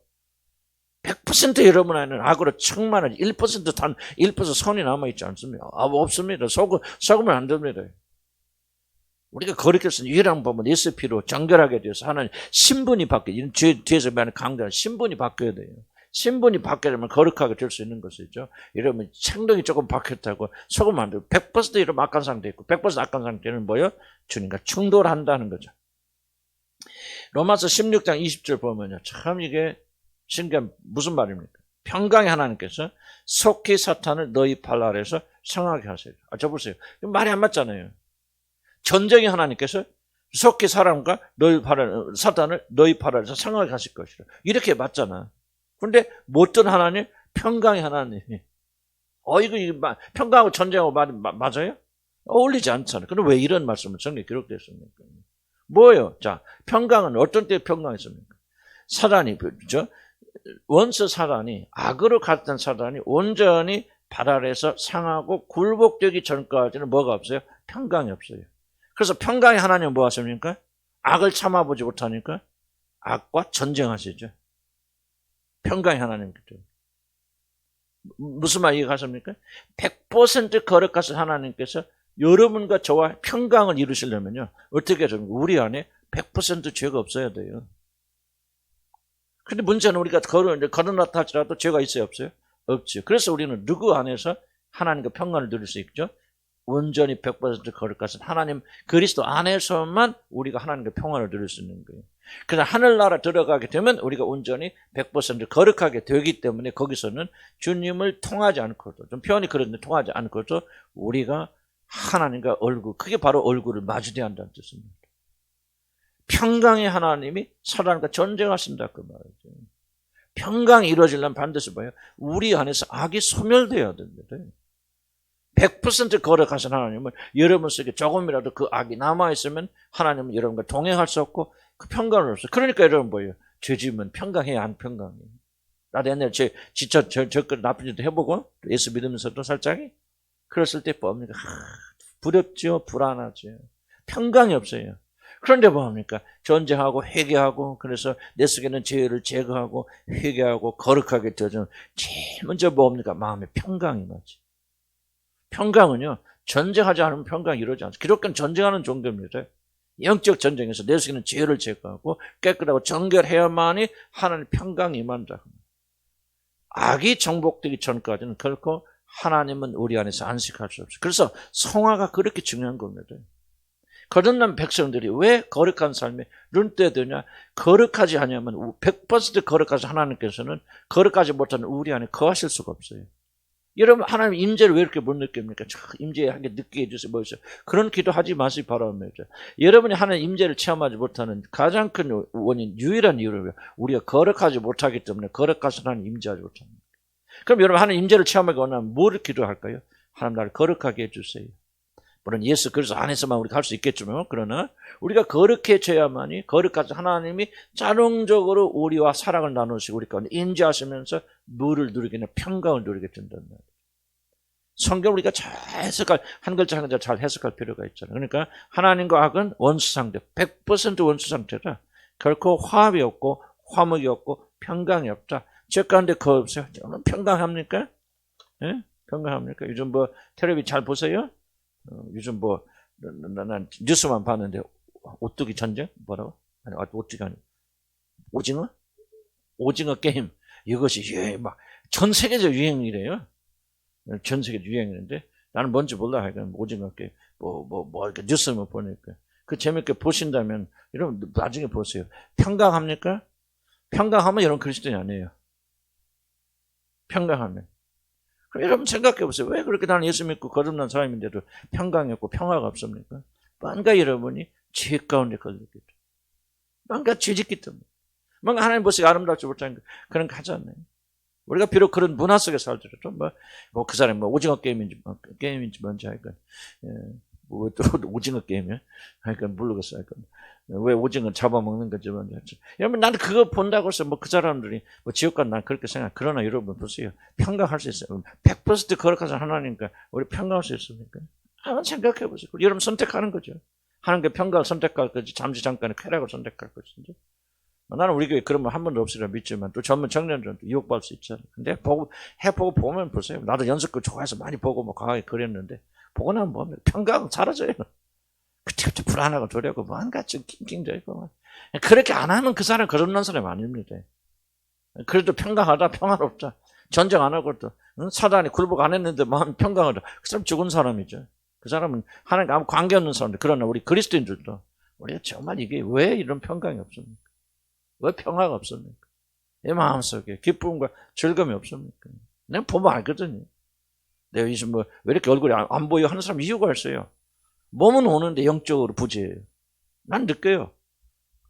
100% 여러분 안에는 악으로 충만한 1% 단 1% 선이 남아있지 않습니다. 없습니다. 속으면 안 됩니다. 우리가 거룩해서 유일한 법은 예수 피로 정결하게 되어서 하나님 신분이 바뀌어요. 뒤에서 말하는 강조하는 신분이 바뀌어야 돼요. 신분이 바뀌려면 거룩하게 될 수 있는 것이죠. 이러면 행동이 조금 바뀌었다고 속으면 안 돼요. 100% 이러면 악한 상태 있고 100% 악한 상태는 뭐예요? 주님과 충돌한다는 거죠. 로마서 16장 20절 보면요. 참 이게 신기한 무슨 말입니까? 평강의 하나님께서 속히 사탄을 너희 발 아래에서 상하게 하세요. 저 보세요. 말이 안 맞잖아요. 전쟁의 하나님께서 속히 사람과 사탄을 너희 발 아래에서 상하게 하실 것이라. 이렇게 맞잖아. 그런데 못된 하나님, 평강의 하나님이 이거 평강하고 전쟁하고 맞아요? 어울리지 않잖아요. 그럼 왜 이런 말씀을 성경에 기록됐습니까? 뭐예요? 자, 평강은 어떤 때 평강했습니까? 사단이 원수 사단이 악으로 갔던 사단이 온전히 발 아래에서 상하고 굴복되기 전까지는 뭐가 없어요? 평강이 없어요. 그래서 평강의 하나님은 뭐 하십니까? 악을 참아보지 못하니까 악과 전쟁하시죠. 평강의 하나님께서. 무슨 말 이해가십니까? 100% 거룩하신 하나님께서 여러분과 저와 평강을 이루시려면요. 어떻게 해야 됩니까? 우리 안에 100% 죄가 없어야 돼요. 근데 문제는 우리가 거듭났다 할지라도 죄가 있어요? 없어요? 없죠. 그래서 우리는 누구 안에서 하나님과 평강을 누릴 수 있죠? 온전히 100% 거룩하신 하나님 그리스도 안에서만 우리가 하나님과 평안을 누릴 수 있는 거예요. 그래서 하늘나라 들어가게 되면 우리가 온전히 100% 거룩하게 되기 때문에 거기서는 주님을 통하지 않고도 좀 표현이 그런데 통하지 않고도 우리가 하나님과 그게 바로 얼굴을 마주대야 한다는 뜻입니다. 평강의 하나님이 사단과 전쟁하신다 그 말이죠. 평강이 이루어지려면 반드시 뭐예요? 우리 안에서 악이 소멸되어야 됩니다. 100% 거룩하신 하나님은 여러분 속에 조금이라도 그 악이 남아있으면 하나님은 여러분과 동행할 수 없고 그 평강을 없어요. 그러니까 여러분 뭐예요? 죄 지으면 평강해야 안 평강해요. 나도 옛날에 진짜 나쁜 짓도 해보고 예수 믿으면서도 살짝 그랬을 때 뭡니까? 두렵죠, 불안하죠. 평강이 없어요. 그런데 뭐합니까? 전쟁하고 회개하고 그래서 내 속에는 죄를 제거하고 회개하고 거룩하게 되어서 제일 먼저 뭡니까? 마음의 평강이 나지. 평강은요. 전쟁하지 않으면 평강이 이루어지지 않습니다. 기독교는 전쟁하는 종교입니다. 영적 전쟁에서 내 속에는 죄를 제거하고 깨끗하고 정결해야만이 하나님의 평강이 임한다. 악이 정복되기 전까지는 결코 하나님은 우리 안에서 안식할 수 없어요. 그래서 성화가 그렇게 중요한 겁니다. 거듭난 백성들이 왜 거룩한 삶에 눈뜨되냐? 거룩하지 않으면 100% 거룩하신 하나님께서는 거룩하지 못하는 우리 안에 거하실 수가 없어요. 여러분 하나님 임재를 왜 이렇게 못 느낍니까? 임재하게 느끼게 해주세요. 뭐 있어요? 그런 기도하지 마시기 바랍니다. 여러분이 하나님 임재를 체험하지 못하는 가장 큰 원인, 유일한 이유는 우리가 거룩하지 못하기 때문에 거룩하신 하나님 임재하지 못합니다. 그럼 여러분 하나님 임재를 체험하기 원하면 뭐를 기도할까요? 하나님 나를 거룩하게 해주세요. 물론 예수 그리스도 안에서만 우리가 할 수 있겠지만 그러나 우리가 거룩해져야만이 거룩하신 하나님이 자동적으로 우리와 사랑을 나누시고 우리 가운데 인지하시면서 뭐를 누리게 되냐 평강을 누리게 된다는 말이에요. 성경 우리가 잘 해석할 한 글자 한 글자 잘 해석할 필요가 있잖아요. 그러니까 하나님과 악은 원수 상태 100% 원수 상태라 결코 화합이 없고 화목이 없고 평강이 없다. 제 가운데 그거 없어요. 저는 평강합니까? 예? 평강합니까? 요즘 뭐 텔레비 잘 보세요? 요즘 뭐, 난 뉴스만 봤는데, 오뚜기 전쟁? 뭐라고? 아니, 오뚜기 아니, 오징어? 오징어 게임. 이것이 전 세계적 유행이래요. 전 세계 유행인데, 나는 뭔지 몰라. 하여간 오징어 게임. 이렇게 뉴스만 보니까. 그 재밌게 보신다면, 여러분, 나중에 보세요. 평강합니까? 평강하면 여러분 그리스도인이 아니에요. 평강하면. 그럼 여러분 생각해 보세요. 왜 그렇게 나는 예수 믿고 거듭난 사람인데도 평강이 없고 평화가 없습니까? 뭔가 여러분이 죄 가운데 걸렸겠죠. 뭔가 죄짓기 때문에. 뭔가 하나님 모습이 아름답지 못한 그런 거 하지 않나요? 우리가 비록 그런 문화 속에 살더라도 그 사람이 오징어 게임인지 뭔지 하니까 또 오징어 게임이야? 하니까 모르겠어요. 왜 오징어 잡아먹는 건지 뭔지. 여러분 나는 그거 본다고 해서 그 사람들이 지옥 간 난 그렇게 생각. 그러나 여러분 보세요. 평강할 수 있어요. 100% 거룩하신 하나님과 우리 평강할 수 있습니까? 한번 생각해 보세요. 여러분 선택하는 거죠. 하나님께 평강을 선택할 거지 잠시 잠깐의 쾌락을 선택할 것인지. 나는 우리 교회 그런 거 한 번도 없으리라 믿지만 또 젊은 청년들은 유혹받을 수 있잖아요. 근데 해보고 보면 보세요. 나도 연습글 좋아해서 많이 보고 강하게 그랬는데 보고 나면 보면 평강 사라져요. 그때부터 불안하고 두려고 뭔가 좀 낑낑대고 그렇게 안 하면 그 사람 거듭난 사람 아닙니다. 그래도 평강하다 평화롭다 전쟁 안 하고 또 사단이 굴복 안 했는데 마음 평강하다 그 사람 죽은 사람이죠. 그 사람은 하나님과 아무 관계없는 사람인데 그러나 우리 그리스도인들도 우리가 정말 이게 왜 이런 평강이 없습니까? 왜 평화가 없습니까? 내 마음속에 기쁨과 즐거움이 없습니까? 내가 보면 알거든요. 내가 요즘 왜 이렇게 얼굴이 안 보여 하는 사람 이유가 있어요. 몸은 오는데 영적으로 부재해요. 난 느껴요.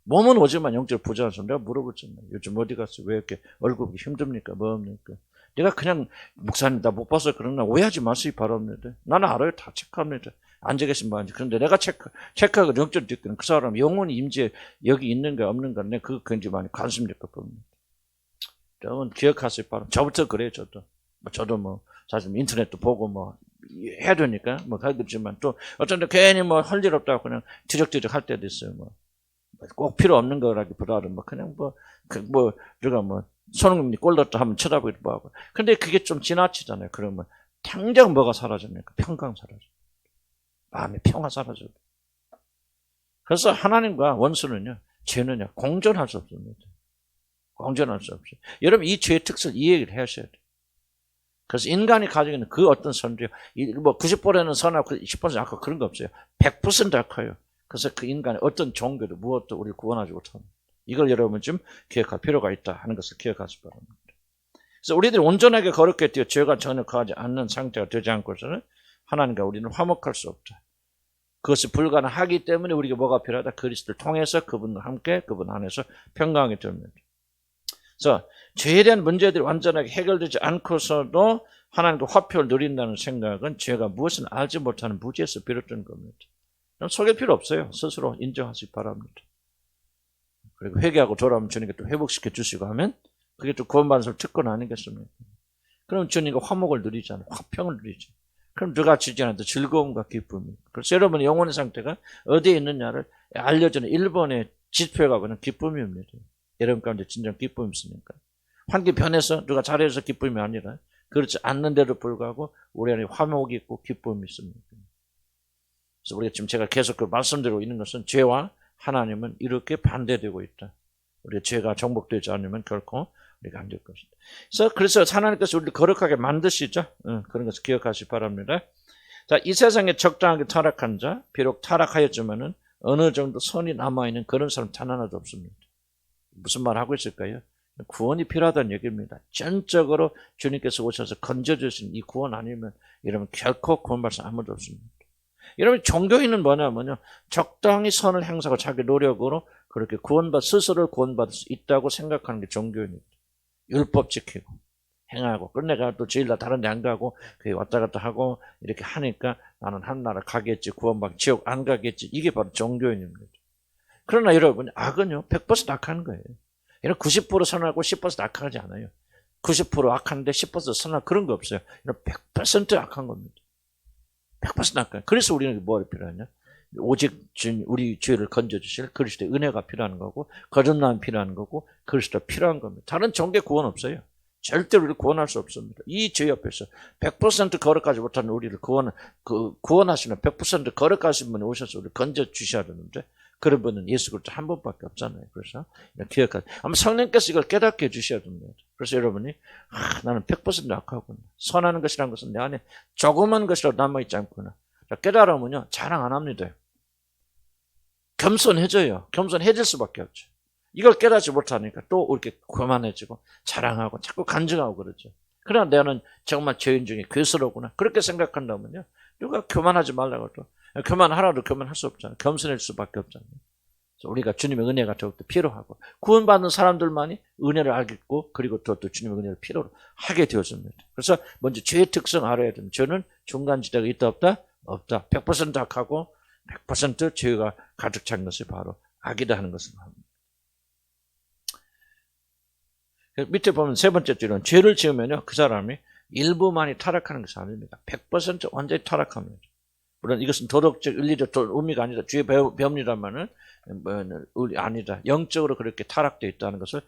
몸은 오지만 영적으로 부재한 사람 내가 물어보잖아요. 요즘 어디 갔어? 왜 이렇게 얼굴이 힘듭니까? 뭡니까? 내가 그냥 목사님 나 못 봐서 그러나 오해하지 마시기 바랍니다. 나는 알아요. 다 체크합니다. 앉아 계신 분인지. 그런데 내가 체크하고 영적으로 느끼는 그 사람 영혼이 임재 여기 있는가 없는가 내가 그거 굉장히 많이 관심 있게 봅니다. 여러분 기억하시기 바랍니다. 저부터 그래요. 저도 사실 인터넷도 보고 해야 되니까 하겠지만 또 어쩐데 괜히 할 일 없다고 그냥 뒤적뒤적 할 때도 있어요. 꼭 필요 없는 거라기보다는 그냥 우리가 손흥민이 골 넣었다 하면 쳐다보기도 하고. 근데 그게 좀 지나치잖아요. 그러면 당장 뭐가 사라집니까? 평강 사라져. 마음의 평화 사라져. 그래서 하나님과 원수는요, 죄는요, 공존할 수 없습니다. 공존할 수 없어요. 여러분 이 죄의 특성을 이해를 하셔야 돼요. 그래서 인간이 가지고 있는 그 어떤 선도요, 90%는 선하고 10% 악하고 그런 거 없어요. 100% 악해요. 그래서 그 인간의 어떤 종교도 무엇도 우리를 구원하지 못합니다. 이걸 여러분 좀 기억할 필요가 있다 하는 것을 기억하시기 바랍니다. 그래서 우리들이 온전하게 거룩게 되어 죄가 전혀 가지 않는 상태가 되지 않고서는 하나님과 우리는 화목할 수 없다. 그것이 불가능하기 때문에 우리가 뭐가 필요하다? 그리스도를 통해서 그분과 함께 그분 안에서 평강하게 됩니다. 그래서 죄에 대한 문제들이 완전하게 해결되지 않고서도 하나님과 화평을 누린다는 생각은 죄가 무엇을 알지 못하는 무지에서 비롯된 겁니다. 속일 필요 없어요. 스스로 인정하시기 바랍니다. 그리고 회개하고 돌아오면 주님께 또 회복시켜 주시고 하면 그게 또 구원받은 사람 특권 아니겠습니까? 그럼 주님과 화목을 누리잖아요. 화평을 누리죠. 그럼 누가 주지 않아도 즐거움과 기쁨이. 그래서 여러분의 영혼의 상태가 어디에 있느냐를 알려주는 1번의 지표가 그냥 기쁨입니다. 여러분 가운데 진정 기쁨이 있으니까. 환경이 변해서 누가 잘해서 기쁨이 아니라 그렇지 않는데도 불구하고 우리 안에 화목이 있고 기쁨이 있습니다. 그래서 우리가 지금 제가 계속 말씀드리고 있는 것은 죄와 하나님은 이렇게 반대되고 있다. 우리가 죄가 정복되지 않으면 결코 우리가 안 될 것이다. 그래서 하나님께서 우리를 거룩하게 만드시죠. 그런 것을 기억하시기 바랍니다. 자, 이 세상에 적당하게 타락한 자, 비록 타락하였지만은 어느 정도 선이 남아있는 그런 사람 단 하나도 없습니다. 무슨 말 하고 있을까요? 구원이 필요하다는 얘기입니다. 전적으로 주님께서 오셔서 건져주신 이 구원 아니면 여러분 결코 구원받을 수 아무도 없습니다. 여러분 종교인은 뭐냐면요, 적당히 선을 행사하고 자기 노력으로 그렇게 스스로를 구원받을 수 있다고 생각하는 게 종교인입니다. 율법 지키고 행하고 끝내가 또 주일날 다른 데 안 가고 왔다 갔다 하고 이렇게 하니까 나는 하나나라 가겠지, 구원받고 지옥 안 가겠지. 이게 바로 종교인입니다. 그러나 여러분 악은요 100% 악한 거예요. 여러분 90% 선하고 10% 악하지 않아요. 90% 악한데 10% 선한 그런 거 없어요. 여러분 100% 악한 겁니다. 100% 악한. 그래서 우리는 뭐가 필요하냐? 오직 우리 죄를 건져주실 그리스도의 은혜가 필요한 거고 거듭남이 필요한 거고 그리스도가 필요한 겁니다. 다른 종교 구원 없어요. 절대로 우리를 구원할 수 없습니다. 이 죄 앞에서 100% 거룩하지 못하는 우리를 구원하시는 100% 거룩하신 분이 오셔서 우리를 건져 주셔야 되는데 그런 분은 예수 그리스도 한 분밖에 없잖아요. 그래서 기억하세요. 아마 성령께서 이걸 깨닫게 해주셔야 됩니다. 그래서 여러분이 나는 100% 악하구나. 선하는 것이라는 것은 내 안에 조그만 것이라도 남아있지 않구나. 깨달으면요 자랑 안 합니다. 겸손해져요. 겸손해질 수밖에 없죠. 이걸 깨닫지 못하니까 또 이렇게 교만해지고 자랑하고 자꾸 간증하고 그러죠. 그러나 나는 정말 죄인 중에 괴스러구나. 그렇게 생각한다면요. 누가 교만하지 말라고 해도 교만하라도 교만할 수 없잖아요. 겸손할 수밖에 없잖아요. 그래서 우리가 주님의 은혜가 더욱더 필요하고 구원받는 사람들만이 은혜를 알겠고 그리고 또 주님의 은혜를 필요로 하게 되었습니다. 그래서 먼저 죄의 특성 알아야 됩니다. 죄는 중간지대가 있다 없다? 없다. 100% 악하고 100% 죄가 가득 찬 것이 바로 악이다 하는 것을 합니다. 밑에 보면 세 번째 줄은 죄를 지으면요 그 사람이 일부만이 타락하는 것이 아닙니다. 100% 완전히 타락합니다. 물론 이것은 도덕적 윤리적 의미가 아니다. 죄의 배움이라면은 아니다. 영적으로 그렇게 타락되어 있다는 것을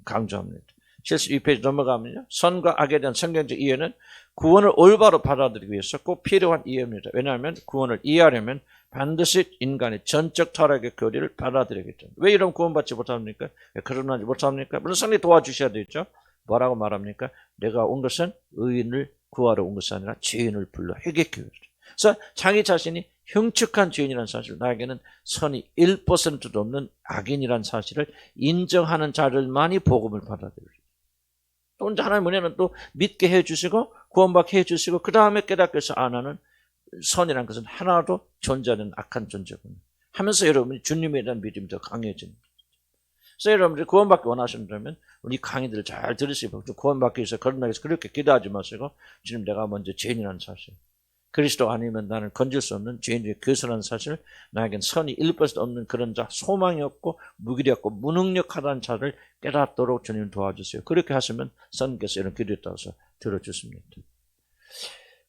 강조합니다. 72페이지 넘어가면요 선과 악에 대한 성경적 이해는 구원을 올바로 받아들이기 위해서 꼭 필요한 이해입니다. 왜냐하면 구원을 이해하려면 반드시 인간의 전적 타락의 교리를 받아들여야기 때문에. 왜 이런 구원받지 못합니까? 왜 거듭나지 못합니까? 물론 성령이 도와주셔야 되죠. 뭐라고 말합니까? 내가 온 것은 의인을 구하러 온 것이 아니라 죄인을 불러 회개케 하려. 그래서 자기 자신이 흉측한 죄인이라는 사실, 나에게는 선이 1%도 없는 악인이라는 사실을 인정하는 자들만이 복음을 받아들여요. 또 하나님 은혜는 또 믿게 해주시고 구원받게 해주시고 그 다음에 깨닫게 해서 나는 선이라는 것은 하나도 존재하는 악한 존재군요 하면서 여러분이 주님에 대한 믿음이 더 강해집니다. 그래서 여러분들이 구원받기 원하신다면 우리 강의들을 잘 들으시고 구원받기 위해서 거듭나기 위해서 그렇게 기도하지 마시고 주님 내가 먼저 죄인이라는 사실, 그리스도 아니면 나는 건질 수 없는 죄인의 교수라는 사실, 나에겐 선이 1% 없는 그런 자, 소망이 없고 무기력 없고 무능력하다는 자를 깨닫도록 주님 도와주세요. 그렇게 하시면 선께서 이런 기도에 따라서 들어주십니다.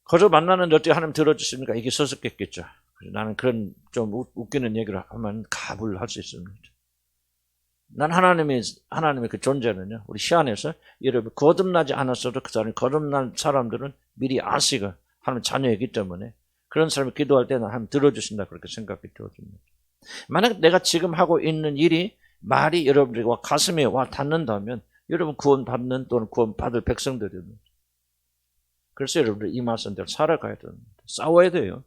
거저 만나는 어떻게 하나님 들어주십니까? 이게 서슴겠겠죠. 나는 그런 좀 웃기는 얘기를 하면 갑을 할 수 있습니다. 난 하나님의 그 존재는요, 우리 시안에서 여러분 거듭나지 않았어도 그 사람이 거듭난 사람들은 미리 아시고 하나님 자녀이기 때문에 그런 사람이 기도할 때는 하나님 들어주신다 그렇게 생각이 들어집니다. 만약 내가 지금 하고 있는 일이 말이 여러분들과 가슴에 와 닿는다면 여러분 구원받는 또는 구원받을 백성들입니다. 그래서 여러분들 이 말씀대로 살아가야 됩니다. 싸워야 돼요.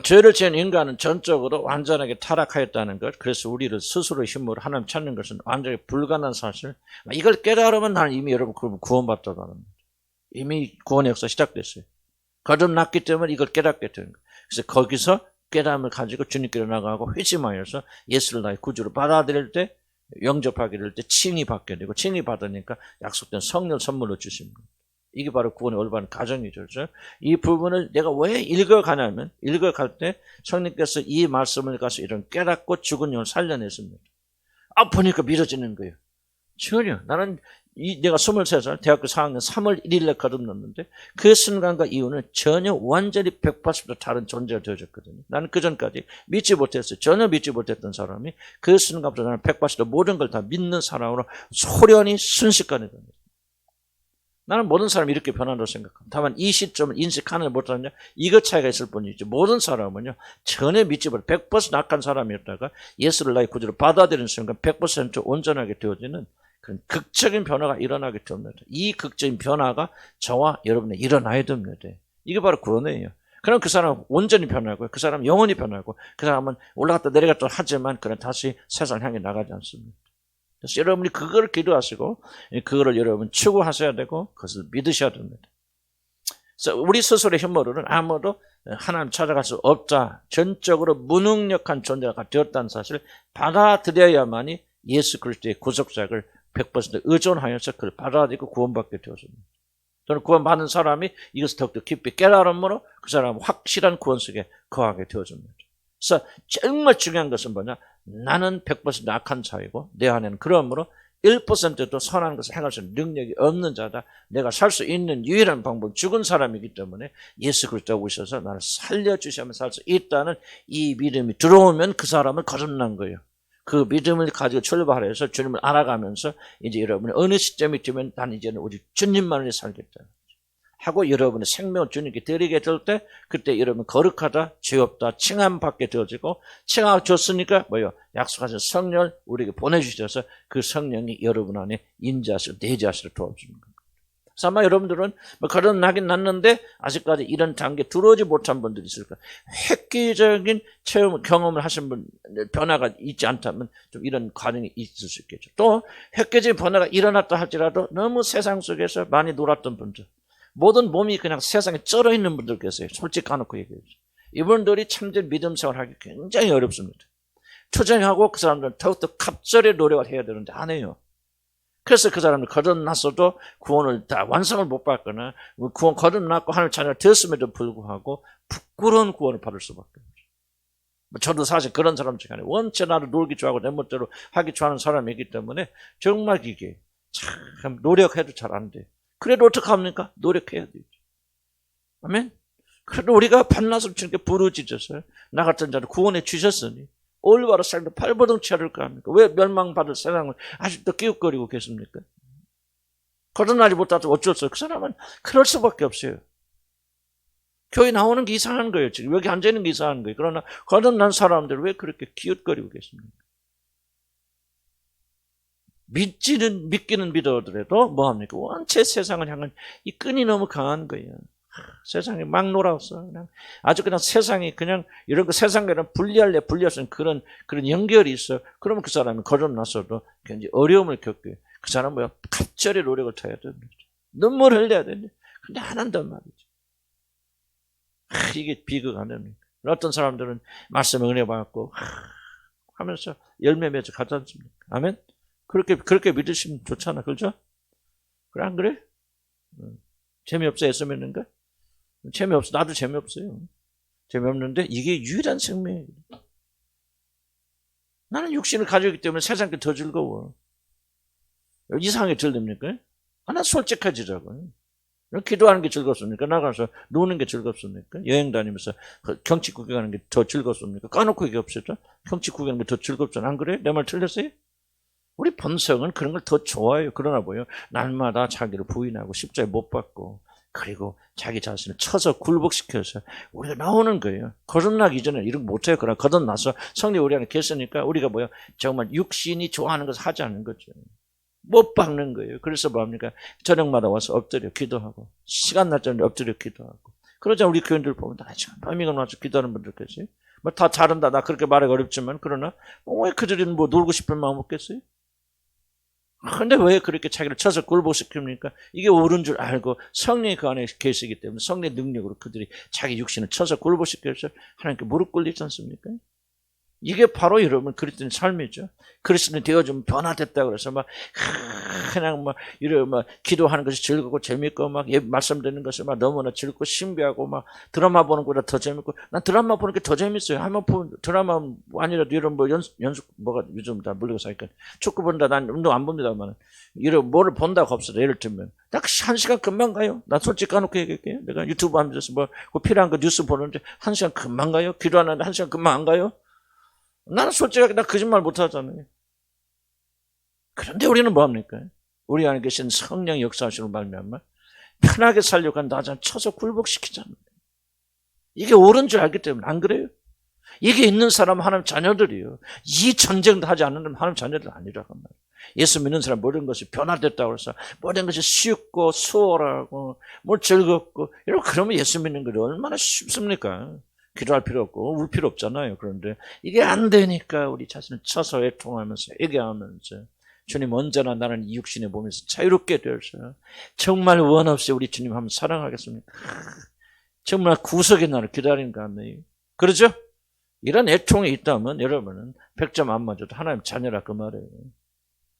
죄를 지은 인간은 전적으로 완전하게 타락하였다는 것, 그래서 우리를 스스로 힘으로 하나님 찾는 것은 완전히 불가능한 사실. 이걸 깨달으면 나는 이미 여러분 구원받다고 합니다. 이미 구원의 역사 시작됐어요. 거듭났기 때문에 이걸 깨닫게 되는 거예요. 그래서 거기서 깨달음을 가지고 주님께로 나가고 회심하여서 예수를 나의 구주로 받아들일 때, 영접하게 될 때 칭이 받게 되고, 칭이 받으니까 약속된 성령 선물로 주십니다. 이게 바로 구원의 올바른 가정이죠. 그렇죠? 이 부분을 내가 왜 읽어가냐면, 읽어갈 때 성령께서 이 말씀을 가서 이런 깨닫고 죽은 영을 살려냈습니다. 보니까 믿어지는 거예요. 전혀. 나는 내가 23살 대학교 4학년 3월 1일에 거듭났는데 그 순간과 이후는 전혀 완전히 180도 다른 존재가 되어졌거든요. 나는 그전까지 믿지 못했어요. 전혀 믿지 못했던 사람이 그 순간부터 나는 180도 모든 걸 다 믿는 사람으로 소련히 순식간에 됩니다. 나는 모든 사람이 이렇게 변한다고 생각합니다. 다만 이 시점을 인식하는 못하느냐 이것 차이가 있을 뿐이지 모든 사람은요 전혀 믿지 못해 100% 악한 사람이었다가 예수를 나의 구주로 받아들이는 순간 100% 온전하게 되어지는 그런 극적인 변화가 일어나게 됩니다. 이 극적인 변화가 저와 여러분에 일어나야 됩니다. 이게 바로 구원이에요. 그럼 그 사람은 온전히 변하고 그 사람은 영원히 변하고 그 사람은 올라갔다 내려갔다 하지만 그는 다시 세상을 향해 나가지 않습니다. 그래서 여러분이 그걸 기도하시고 그거를 여러분 추구하셔야 되고 그것을 믿으셔야 됩니다. 그래서 우리 스스로의 힘으로는 아무도 하나님 찾아갈 수 없다. 전적으로 무능력한 존재가 되었다는 사실을 받아들여야만이 예수 그리스도의 구속작을 100% 의존하여서 그걸 받아들이고 구원받게 되었습니다. 저는 구원받는 사람이 이것을 더욱더 깊이 깨달음으로 그 사람은 확실한 구원 속에 거하게 되어집니다. 그래서 정말 중요한 것은 뭐냐? 나는 100% 악한 자이고 내 안에는 그러므로 1%도 선한 것을 행할 수 있는 능력이 없는 자다. 내가 살 수 있는 유일한 방법은 죽은 사람이기 때문에 예수 그리스도가 오셔서 나를 살려주시면 살 수 있다는 이 믿음이 들어오면 그 사람은 거듭난 거예요. 그 믿음을 가지고 출발해서 주님을 알아가면서 이제 여러분이 어느 시점이 되면 난 이제는 오직 주님만을 살겠다 하고 여러분의 생명을 주님께 드리게 될 때 그때 여러분 거룩하다, 죄 없다, 칭함받게 되어지고 칭함 줬으니까 뭐요? 약속하신 성령을 우리에게 보내주셔서 그 성령이 여러분 안에 인자하시고 내재하시도록 도와주는 겁니다. 그래서 아마 여러분들은 뭐 거듭나긴 났는데 아직까지 이런 단계에 들어오지 못한 분들이 있을 거예요. 획기적인 체험, 경험을 하신 분, 변화가 있지 않다면 좀 이런 과정이 있을 수 있겠죠. 또 획기적인 변화가 일어났다 할지라도 너무 세상 속에서 많이 놀았던 분들, 모든 몸이 그냥 세상에 쩔어 있는 분들 계세요. 솔직히 까놓고 얘기해요. 이분들이 참된 믿음 생활하기 굉장히 어렵습니다. 투쟁하고 그 사람들은 더욱더 갑절의 노력을 해야 되는데 안 해요. 그래서 그 사람들 거듭났어도 구원을 다 완성을 못 받거나 구원 거듭났고 하나님 자녀가 되었음에도 불구하고 부끄러운 구원을 받을 수밖에 없죠. 저도 사실 그런 사람 중에 아니에요. 원체 나를 놀기 좋아하고 내 멋대로 하기 좋아하는 사람이기 때문에 정말 이게 참 노력해도 잘 안 돼요. 그래도 어떡합니까? 노력해야 되죠. 아멘? 그래도 우리가 반나절 주님께 부르짖어서 나 같은 자를 구원해 주셨으니 올바로 살도 발버둥 쳐야될까 합니까? 왜 멸망받을 세상을 아직도 끼웃거리고 계십니까? 거듭나지 못하도 어쩔 수 없어요. 그 사람은 그럴 수밖에 없어요. 교회 나오는 게 이상한 거예요. 지금 여기 앉아있는 게 이상한 거예요. 그러나 거듭난 사람들 왜 그렇게 기웃거리고 계십니까? 믿기는 믿어더라도 뭐합니까? 원체 세상을 향한 이 끈이 너무 강한 거예요. 세상에 막 놀아왔어. 그냥 아주 그냥 세상이 그냥 이런 거 세상과는 분리할 수 있는 그런 연결이 있어. 그러면 그 사람이 거듭났어도 굉장히 어려움을 겪어요. 그 사람은 뭐야? 갑절의 노력을 타야 됩니다. 눈물을 흘려야 되는데 근데 안 한단 말이죠. 이게 비극 아닙니까? 어떤 사람들은 말씀을 은혜 받고 하면서 열매 맺어 가지 않습니까? 아멘? 그렇게 믿으시면 좋잖아. 그렇죠? 그래, 안 그래? 재미없어, 애써 믿는가? 재미없어. 나도 재미없어요. 재미없는데 이게 유일한 생명이에요. 나는 육신을 가지고 있기 때문에 세상이 더 즐거워. 이상하게 들립니까? 나 솔직해지자고요. 기도하는 게 즐겁습니까? 나가서 노는 게 즐겁습니까? 여행 다니면서 경치 구경하는 게 더 즐겁습니까? 까놓고 얘기합시다. 경치 구경하는 게 더 즐겁잖아. 안 그래? 내 말 틀렸어요? 우리 본성은 그런 걸 더 좋아해요. 그러나 뭐요? 날마다 자기를 부인하고 십자에 못 박고 그리고 자기 자신을 쳐서 굴복시켜서 우리가 나오는 거예요. 거듭나기 전에 이런 거 못해요. 그러나 거듭나서 성령 우리 안에 계시니까 우리가 뭐요? 정말 육신이 좋아하는 것을 하지 않는 거죠. 못 박는 거예요. 그래서 뭐합니까? 저녁마다 와서 엎드려 기도하고 시간 날 때는 엎드려 기도하고 그러자 우리 교인들 보면 다 밤이가 와서 기도하는 분들 계세요. 뭐 다 잘한다. 나 그렇게 말하기 어렵지만 그러나 왜 그들은 뭐 놀고 싶은 마음 없겠어요? 근데 왜 그렇게 자기를 쳐서 굴복시킵니까? 이게 옳은 줄 알고 성령이 그 안에 계시기 때문에 성령의 능력으로 그들이 자기 육신을 쳐서 굴복시켜서 하나님께 무릎 꿇리지 않습니까? 이게 바로 여러분 그리스도인 삶이죠. 그리스도인 되어주면 변화됐다고 그래서 막 그냥 막 이런 막 기도하는 것이 즐겁고 재밌고 막 말씀 듣는 것이 막 너무나 즐겁고 신비하고 막 드라마 보는 것보다 더 재밌고 난 드라마 보는 게 더 재밌어요. 한번 보면 드라마 아니라도 이런 뭐 연습 뭐가 요즘 다 물리고 사니까 축구 본다 난 운동 안 봅니다만 이런 뭐를 본다고 없어도 예를 들면 딱 1시간 금방 가요. 나 솔직히 까놓고 얘기할게요. 내가 유튜브 하면서 뭐 필요한 거 뉴스 보는데 1시간 금방 가요. 기도하는데 1시간 금방 안 가요. 나는 솔직하게 나 거짓말 못하잖아요. 그런데 우리는 뭐합니까? 우리 안에 계신 성령 역사하시는 말미암아 편하게 살려고 하는 나자를 쳐서 굴복시키잖아요. 이게 옳은 줄 알기 때문에 안 그래요? 이게 있는 사람은 하나님 자녀들이에요. 이 전쟁도 하지 않는 사람은 하나님 자녀들 아니라고 말이에요. 예수 믿는 사람 모든 것이 변화됐다고 해서 모든 것이 쉽고 수월하고 뭐 즐겁고 이러고 그러면 예수 믿는 것이 얼마나 쉽습니까? 기도할 필요 없고 울 필요 없잖아요. 그런데 이게 안 되니까 우리 자신을 쳐서 애통하면서 애교하면서 주님 언제나 나는 이 육신의 몸에서 자유롭게 되어서 정말 원 없이 우리 주님 한번 사랑하겠습니까? 정말 구속의 날을 기다리는 거 아니에요? 그러죠? 이런 애통이 있다면 여러분은 100점 안 맞아도 하나님 자녀라 그 말이에요.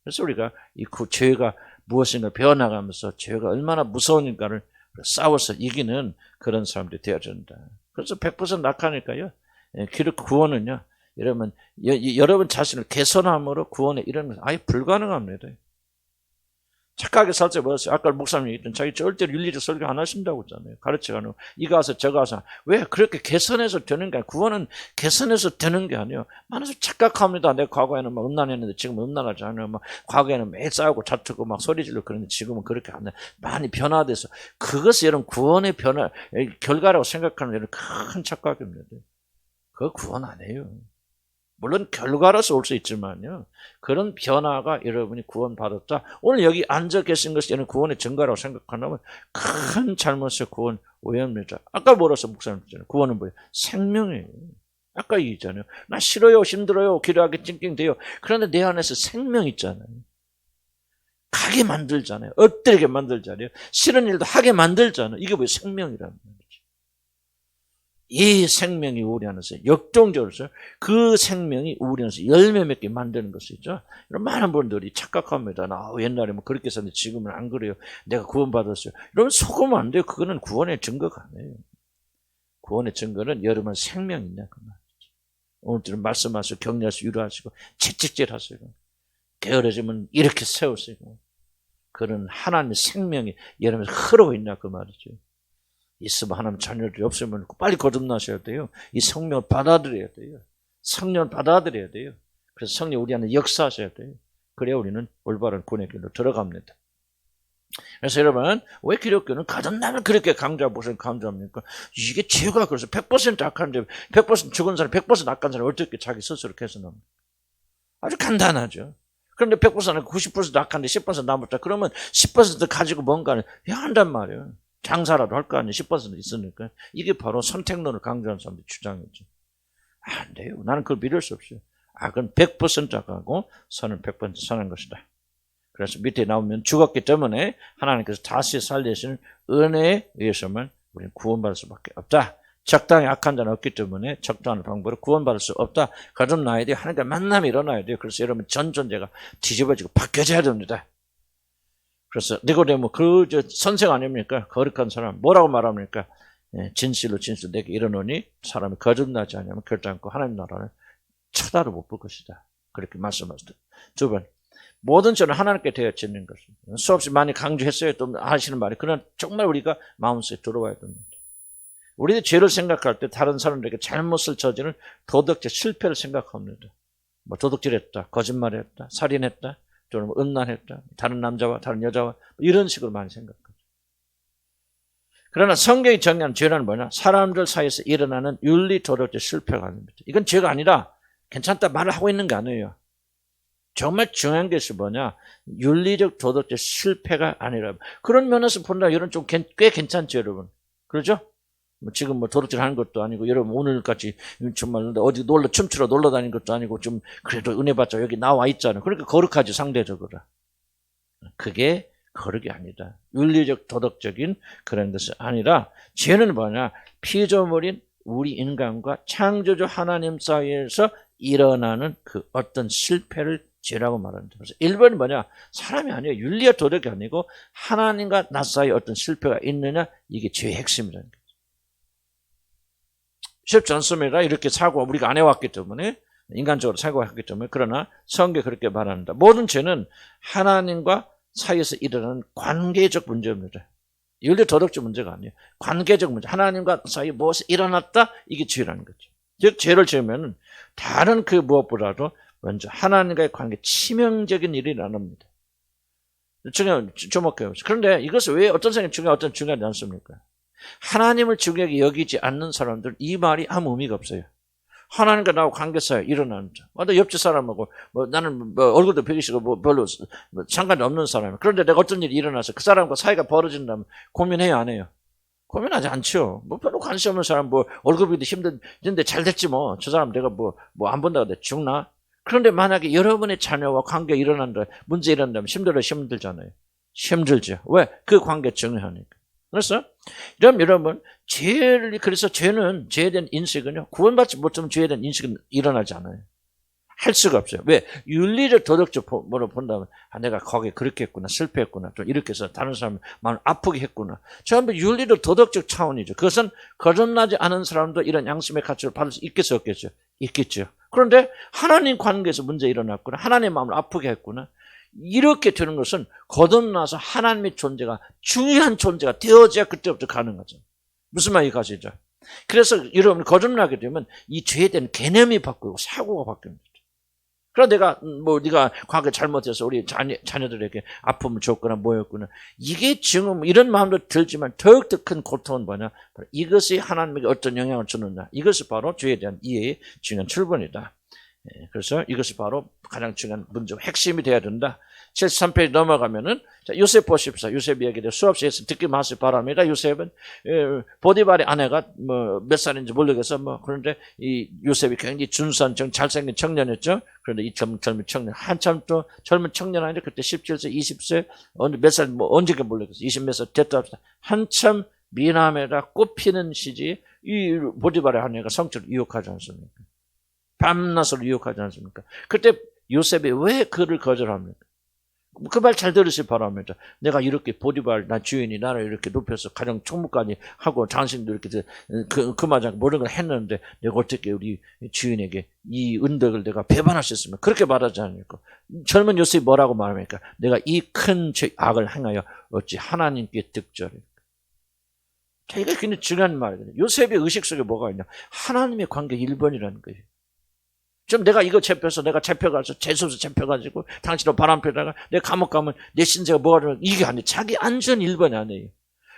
그래서 우리가 이 죄가 무엇인가 배워나가면서 죄가 얼마나 무서운가를 싸워서 이기는 그런 사람들이 되어야 된다. 그래서 100% 낙하니까요. 기록 구원은요. 여러분 자신을 개선함으로 구원에 이르는 것은 아예 불가능합니다. 착하게 살자 뭐였어요? 아까 목사님이 얘기했던 자기 절대로 윤리적 설교 안 하신다고 했잖아요. 가르쳐가는 이 가서 저 가서 왜 그렇게 개선해서 되는 게 아니에요. 구원은 개선해서 되는 게 아니에요. 많아서 착각합니다. 내가 과거에는 막 음란했는데 지금은 음란하지 않아요. 막 과거에는 매일 싸우고 다투고 막 소리 지르고 그러는데 지금은 그렇게 안 해. 많이 변화돼서 그것이 여러분 구원의 변화 결과라고 생각하는 여러분 큰 착각입니다. 그거 구원 안 해요. 물론 결과로서 올 수 있지만요. 그런 변화가 여러분이 구원받았다. 오늘 여기 앉아 계신 것이 여러분 구원의 증거라고 생각한다면 큰 잘못의 구원 오해입니다. 아까 뭐라서 목사님 했잖아요. 구원은 뭐예요? 생명이에요. 아까 얘기했잖아요. 나 싫어요, 힘들어요, 기도하기 찡찡대요. 그런데 내 안에서 생명 있잖아요. 가게 만들잖아요. 엎드리게 만들잖아요. 싫은 일도 하게 만들잖아요. 이게 뭐예요? 생명이라는 거예요. 이 생명이 우리 안에서 역동적으로 그 생명이 우리 안에서 열매 맺게 만드는 것이죠. 이런 많은 분들이 착각합니다. 나 옛날에 뭐 그렇게 했었는데 지금은 안 그래요. 내가 구원받았어요. 이러면 속으면 안 돼요. 그거는 구원의 증거가 아니에요. 구원의 증거는 여러분 생명이 있냐 그 말이죠. 오늘처럼 말씀하시고 격려하시고 위로하시고 채찍질하시고 게으러지면 이렇게 세우시고 그런 하나님의 생명이 여러분에서 흐르고 있냐 그 말이죠. 있으면 하나님 자녀들이 없으면 빨리 거듭나셔야 돼요. 이 성령을 받아들여야 돼요. 성령을 받아들여야 돼요. 그래서 성령 우리 안에 역사하셔야 돼요. 그래야 우리는 올바른 구원의 길로 들어갑니다. 그래서 여러분 왜 기독교는 거듭남을 그렇게 강조하고 무슨 강조합니까? 이게 죄가 그래서 100% 악한데 100% 죽은 사람 100% 악한 사람 어떻게 자기 스스로 개선합니까? 아주 간단하죠. 그런데 100% 아니고 90% 악한데 10% 남았다. 그러면 10% 가지고 뭔가를 해야 한단 말이에요. 장사라도 할 거 아니에요. 10% 있으니까. 이게 바로 선택론을 강조하는 사람들의 주장이죠. 안 돼요. 나는 그걸 믿을 수 없어요. 악은 100% 악하고 선은 100% 선한 것이다. 그래서 밑에 나오면 죽었기 때문에 하나님께서 다시 살리시는 은혜에 의해서만 우리는 구원받을 수밖에 없다. 적당히 악한 자는 없기 때문에 적당한 방법으로 구원받을 수 없다. 거듭나야 돼요. 하나님과 만남이 일어나야 돼요. 그래서 여러분 전 존재가 뒤집어지고 바뀌어져야 됩니다. 그래서 니고데모 선생 아닙니까? 거룩한 사람 뭐라고 말합니까? 진실로 진실 내게 이르노니 사람이 거듭나지 않으면 결단코 하나님 나라를 쳐다도 못 볼 것이다. 그렇게 말씀하셨다. 두 번 모든 죄는 하나님께 되어지는 것입니다. 수없이 많이 강조했어요. 또 하시는 말이 그러나 정말 우리가 마음속에 들어와야 됩니다. 우리도 죄를 생각할 때 다른 사람들에게 잘못을 저지른 도덕적 실패를 생각합니다. 뭐 도둑질했다, 거짓말했다, 살인했다, 또는 음란했다, 다른 남자와 다른 여자와 이런 식으로 많이 생각하죠. 그러나 성경이 정의한 죄는 뭐냐? 사람들 사이에서 일어나는 윤리 도덕적 실패가 아닙니다. 이건 죄가 아니라 괜찮다 말을 하고 있는 게 아니에요. 정말 중요한 것이 뭐냐? 윤리적 도덕적 실패가 아니라 그런 면에서 본다 이런 좀 꽤 괜찮죠, 여러분. 그렇죠? 지금 뭐 도둑질 하는 것도 아니고 여러분 오늘까지 정말 어디 춤추러 놀러 다니는 것도 아니고 좀 그래도 은혜 받자 여기 나와 있잖아요. 그러니까 거룩하지 상대적으로. 그게 거룩이 아니다. 윤리적 도덕적인 그런 것이 아니라 죄는 뭐냐? 피조물인 우리 인간과 창조주 하나님 사이에서 일어나는 그 어떤 실패를 죄라고 말합니다. 그래서 1번이 뭐냐? 사람이 아니에요. 윤리와 도덕이 아니고 하나님과 나 사이에 어떤 실패가 있느냐? 이게 죄의 핵심이라는 거예요. 쉽지 않습니다. 이렇게 사고 우리가 안 해왔기 때문에 인간적으로 사고했기 때문에 그러나 성경이 그렇게 말합니다. 모든 죄는 하나님과 사이에서 일어나는 관계적 문제입니다. 윤리 도덕적 문제가 아니에요. 관계적 문제. 하나님과 사이에 무엇이 일어났다? 이게 죄라는 거죠. 즉 죄를 지으면 다른 그 무엇보다도 먼저 하나님과의 관계 치명적인 일이 일어납니다. 주목해요. 그런데 이것을 왜 어떤 사람이 중요하고 어떤 중요하지 않습니까? 하나님을 중요하게 여기지 않는 사람들 이 말이 아무 의미가 없어요. 하나님과 나하고 관계 사이에 일어나는 자. 옆집 사람하고 나는 얼굴도 보기 싫고 별로 상관이 없는 사람이에요. 그런데 내가 어떤 일이 일어나서 그 사람과 사이가 벌어진다면 고민해요 안 해요? 고민하지 않죠. 별로 관심 없는 사람 얼굴 보기도 힘든데 잘 됐지 뭐. 저 사람 내가 안 본다고 돼 죽나? 그런데 만약에 여러분의 자녀와 관계가 일어난다 문제 일어난다면 힘들잖아요. 힘들죠. 왜? 그 관계 중요하니까. 그래서 여러분 그래서 죄는 죄에 대한 인식은요 구원받지 못하면 죄에 대한 인식은 일어나지 않아요. 할 수가 없어요. 왜? 윤리적 도덕적으로 본다면 내가 거기에 그렇게 했구나 실패했구나 좀 이렇게 해서 다른 사람 마음을 아프게 했구나. 전부 윤리적 도덕적 차원이죠. 그것은 거듭나지 않은 사람도 이런 양심의 가치를 받을 수 있겠어 없겠죠? 있겠죠. 그런데 하나님 관계에서 문제 일어났구나 하나님 마음을 아프게 했구나 이렇게 되는 것은 거듭나서 하나님의 존재가 중요한 존재가 되어져야 그때부터 가능하죠. 무슨 말인지 가시죠? 그래서 여러분 거듭나게 되면 이 죄에 대한 개념이 바뀌고 사고가 바뀝니다. 그러나 내가 네가 과거에 잘못해서 우리 자녀들에게 아픔을 줬거나 뭐였거나 이게 지금 이런 마음도 들지만 더욱더 큰 고통은 뭐냐? 이것이 하나님에게 어떤 영향을 주느냐? 이것이 바로 죄에 대한 이해의 중요한 출발이다. 그래서 이것이 바로 가장 중요한 문제와 핵심이 되어야 된다. 73페이지 넘어가면은 자, 요셉 보십시오. 요셉 이야기를 수없이 해서 듣기 마시기 바랍니다. 요셉은 보디발의 아내가 몇 살인지 모르겠어. 그런데 이 요셉이 굉장히 준수한 잘생긴 청년이었죠. 그런데 이 젊은 청년 한참 또 젊은 청년 아니라 그때 17세, 20세 몇 살 언제가 모르겠어. 20몇 살 됐다 합시다. 한참 미남에다 꽃피는 시기에 이 보디발의 아내가 성적으로 유혹하지 않습니까? 밤낮으로 유혹하지 않습니까? 그때 요셉이 왜 그를 거절합니까? 그 말 잘 들으시기 바랍니다. 내가 이렇게 보디발, 나 주인이 나를 이렇게 높여서 가정 총무까지 하고 장신도 이렇게 그마저 모든 걸 했는데 내가 어떻게 우리 주인에게 이 은덕을 내가 배반할 수 있으면 그렇게 말하지 않을까? 젊은 요셉이 뭐라고 말합니까? 내가 이 큰 악을 행하여 어찌 하나님께 득절할까? 자, 이게 굉장히 중요한 말이거든요. 요셉의 의식 속에 뭐가 있냐? 하나님의 관계 1번이라는 거예요. 좀 내가 이거 잡혀서 내가 잡혀가서 재수없이 잡혀가지고 당신도 바람 피다가 내 감옥 가면 내 신세가 뭐가 되는 이게 아니에요. 자기 안전 1번이 아니에요.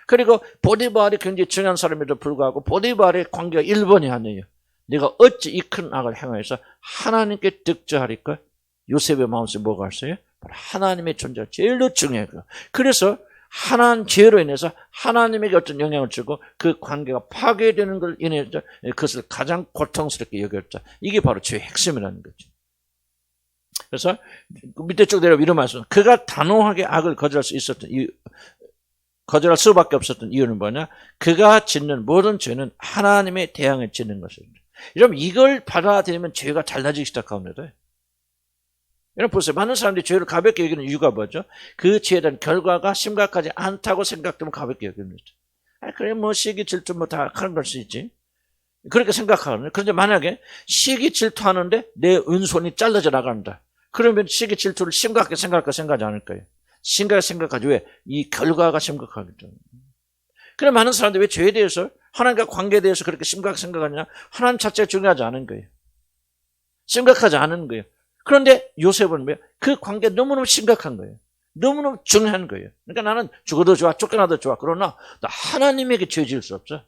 그리고 보디발이 굉장히 중요한 사람에도 불구하고 보디발의 관계가 1번이 아니에요. 내가 어찌 이 큰 악을 행하여서 하나님께 득죄하리까? 요셉의 마음속에 뭐가 있어요? 하나님의 존재가 제일 중요해요. 그래서 하나님 죄로 인해서 하나님에게 어떤 영향을 주고 그 관계가 파괴되는 걸 인해서 그것을 가장 고통스럽게 여겼다. 이게 바로 죄의 핵심이라는 거죠. 그래서 밑에 쭉 내려오면 이런 말씀. 그가 단호하게 악을 거절할 수밖에 없었던 이유는 뭐냐? 그가 짓는 모든 죄는 하나님의 대항에 짓는 것입니다. 여러분 이걸 받아들이면 죄가 달라지기 시작합니다. 여러분 보세요. 많은 사람들이 죄를 가볍게 여기는 이유가 뭐죠? 그 죄에 대한 결과가 심각하지 않다고 생각되면 가볍게 여깁니다. 그래 시기 질투 다 하는 걸 수 있지. 그렇게 생각하거든요. 그런데 만약에 시기 질투하는데 내 은손이 잘라져 나간다. 그러면 시기 질투를 심각하게 생각하지 않을 거예요. 심각하게 생각하지. 왜? 이 결과가 심각하기 때문에. 그래 많은 사람들이 왜 죄에 대해서 하나님과 관계에 대해서 그렇게 심각하게 생각하냐? 하나님 자체가 중요하지 않은 거예요. 심각하지 않은 거예요. 그런데 요셉은 뭐예요? 그 관계가 너무너무 심각한 거예요. 너무너무 중요한 거예요. 그러니까 나는 죽어도 좋아, 쫓겨나도 좋아. 그러나 나 하나님에게 죄 지을 수 없어.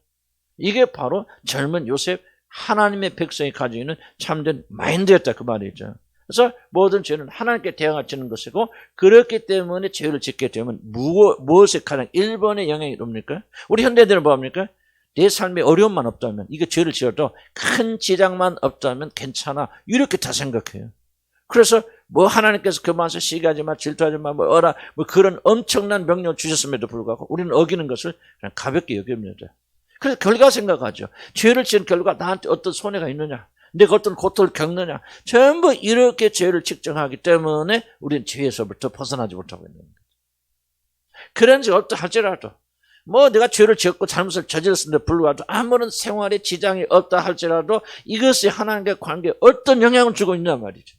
이게 바로 젊은 요셉 하나님의 백성이 가지고 있는 참된 마인드였다 그 말이죠. 그래서 모든 죄는 하나님께 대항을 짓는 것이고 그렇기 때문에 죄를 짓게 되면 무엇이 가장 1번의 영향이 옵니까? 우리 현대인들은 뭐합니까? 내 삶에 어려움만 없다면 이게 죄를 지어도 큰 지장만 없다면 괜찮아. 이렇게 다 생각해요. 그래서 하나님께서 그만해서 시기하지 마, 질투하지 마, 그런 엄청난 명령을 주셨음에도 불구하고 우리는 어기는 것을 그냥 가볍게 여깁니다. 그래서 결과 생각하죠. 죄를 지은 결과 나한테 어떤 손해가 있느냐, 내가 어떤 고통을 겪느냐, 전부 이렇게 죄를 측정하기 때문에 우리는 죄에서부터 벗어나지 못하고 있는 거죠. 그런 적 없다 할지라도 내가 죄를 지었고 잘못을 저질렀는데 불구하고 아무런 생활에 지장이 없다 할지라도 이것이 하나님과의 관계에 어떤 영향을 주고 있냔 말이죠.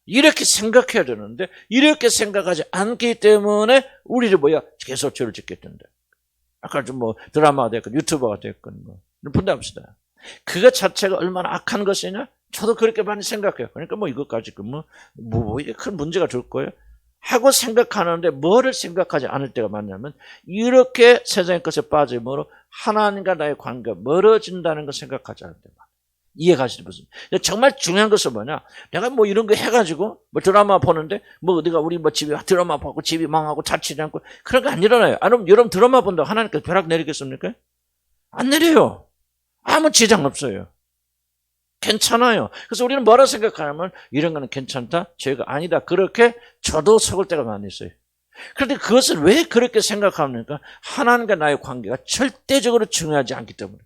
이렇게 생각해야 되는데 이렇게 생각하지 않기 때문에 우리를 계속 죄를 짓게 된다. 아까 좀 드라마가 됐건 유튜버가 됐건 분담합시다. 그것 자체가 얼마나 악한 것이냐? 저도 그렇게 많이 생각해요. 그러니까 이것까지 이게 큰 문제가 될 거예요. 하고 생각하는데 뭐를 생각하지 않을 때가 많냐면 이렇게 세상의 것에 빠짐으로 하나님과 나의 관계가 멀어진다는 걸 생각하지 않을 때가 많아요. 이해가시죠? 무슨? 정말 중요한 것은 뭐냐? 내가 이런 거 해가지고 드라마 보는데 내가 우리 집에 드라마 보고 집이 망하고 자취지 않고 그런 거 안 일어나요. 여러분 드라마 본다고 하나님께서 벼락 내리겠습니까? 안 내려요. 아무 지장 없어요. 괜찮아요. 그래서 우리는 뭐라 생각하냐면 이런 거는 괜찮다, 죄가 아니다. 그렇게 저도 속을 때가 많이 있어요. 그런데 그것을 왜 그렇게 생각합니까? 하나님과 나의 관계가 절대적으로 중요하지 않기 때문에.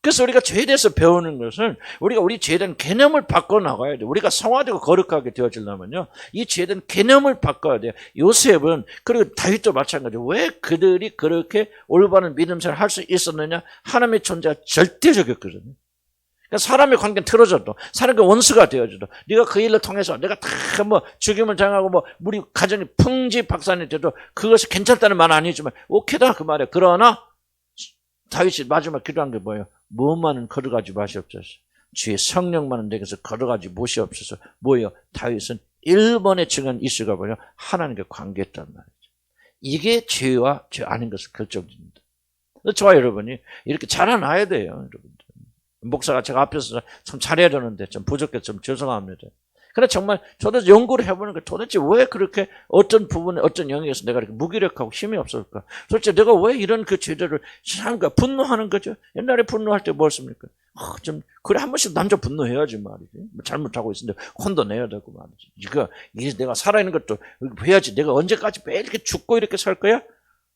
그래서 우리가 죄에 대해서 배우는 것은 우리가 우리 죄에 대한 개념을 바꿔나가야 돼요. 우리가 성화되고 거룩하게 되어지려면요. 이 죄에 대한 개념을 바꿔야 돼요. 요셉은 그리고 다윗도 마찬가지로 왜 그들이 그렇게 올바른 믿음 생활을 할 수 있었느냐? 하나님의 존재가 절대적이었거든요. 그러니까 사람의 관계는 틀어져도, 사람과 원수가 되어져도, 네가 그 일을 통해서 내가 다 뭐 죽임을 당하고 뭐 우리 가정이 풍지박산이 돼도 그것이 괜찮다는 말은 아니지만 오케이다 그 말이야. 그러나 다윗이 마지막 기도한 게 뭐예요? 무엇만은 걸어가지 마시옵소서. 주의 성령만은 내게서 걸어가지 못이옵소서. 뭐예요? 다윗은 1번의 중요한 이슈가 뭐예요? 하나님과 관계했단 말이죠. 이게 죄와 죄 아닌 것을 결정짓는다. 저와 여러분이 이렇게 자라나야 돼요. 여러분들. 목사가 제가 앞에서 참 잘해야 되는데 좀 부족해서 좀 죄송합니다. 그래 정말 저도 연구를 해보는 게 도대체 왜 그렇게 어떤 부분에 어떤 영역에서 내가 이렇게 무기력하고 힘이 없을까? 도대체 내가 왜 이런 그 죄들을 사람과 분노하는 거죠? 옛날에 분노할 때 뭐였습니까? 좀 그래 한 번씩 남자 분노해야지 말이지. 뭐 잘못하고 있는데 혼도 내야 되고 말이지. 이게 내가 살아있는 것도 해야지. 내가 언제까지 매일 이렇게 죽고 이렇게 살 거야?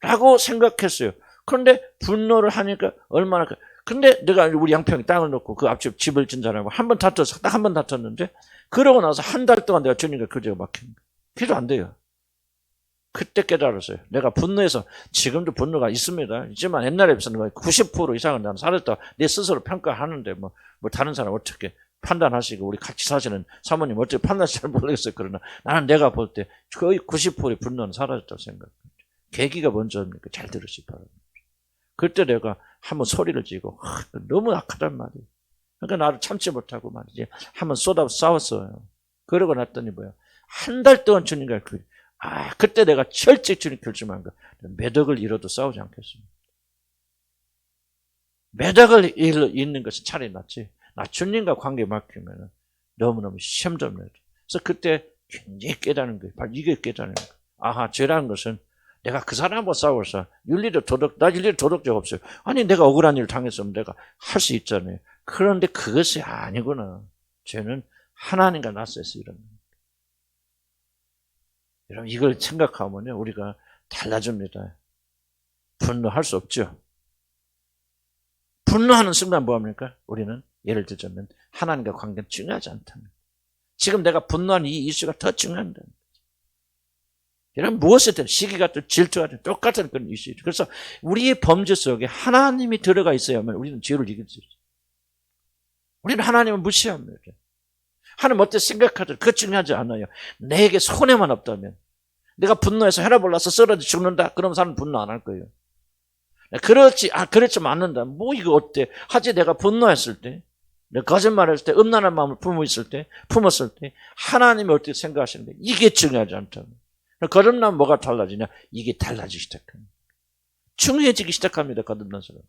라고 생각했어요. 그런데 분노를 하니까 얼마나 근데 내가 우리 양평에 땅을 놓고 그 앞집 집을 진다라고 한 번 다퉜어. 딱 한 번 다퉜는데 그러고 나서 한 달 동안 내가 주님과 교제가 막힌 거야. 기도 안 돼요. 그때 깨달았어요. 내가 분노해서 지금도 분노가 있습니다. 있지만 옛날에 비해서는 90% 이상은 나는 살았다. 내 스스로 평가하는데 뭐 다른 사람 어떻게 판단하시고 우리 같이 사시는 사모님 어떻게 판단하실지 잘 모르겠어요. 그러나 나는 내가 볼 때 거의 90%의 분노는 사라졌다고 생각합니다. 계기가 먼저입니까? 잘 들으시기 바랍니다. 그때 내가 한번 소리를 지고 너무 악하단 말이에요. 그러니까 나를 참지 못하고 말이지 한번 쏟아 싸웠어요. 그러고 났더니 뭐야? 한 달 동안 주님과 그때 내가 철저히 주님 결심한 거. 매덕을 잃어도 싸우지 않겠습니다. 매덕을 잃는 것은 차라리 낫지. 나 주님과 관계 막히면 너무너무 시험점이에요. 그래서 그때 굉장히 깨닫는 거예요. 바로 이게 깨닫는 거예요. 아하, 죄라는 것은 내가 그 사람하고 싸워서 나 윤리적 도덕적 없어요. 아니 내가 억울한 일을 당했으면 내가 할 수 있잖아요. 그런데 그것이 아니구나. 죄는 하나님과 나서서 이런. 여러분 이걸 생각하면요 우리가 달라집니다. 분노할 수 없죠. 분노하는 순간 뭐합니까? 우리는 예를 들자면 하나님과 관계는 중요하지 않다는. 지금 내가 분노하는 이 이슈가 더 중요한다. 이런 무엇이든 시기가 또 질투가 또 똑같은 그런 이슈죠. 그래서 우리의 범죄 속에 하나님이 들어가 있어야만 우리는 죄를 이길 수 있어요. 우리는 하나님을 무시합니다. 하나님 어떻게 생각하든 그거 중요하지 않아요. 내게 손해만 없다면 내가 분노해서 혈압 올라서 쓰러져 죽는다. 그럼 사람은 분노 안 할 거예요. 그렇지 않는다. 뭐 이거 어때? 하지 내가 분노했을 때 내가 거짓말했을 때 음란한 마음을 품었을 때 하나님이 어떻게 생각하시는데 이게 중요하지 않다면 거듭나면 뭐가 달라지냐? 이게 달라지기 시작합니다. 중요해지기 시작합니다. 거듭난 사람들.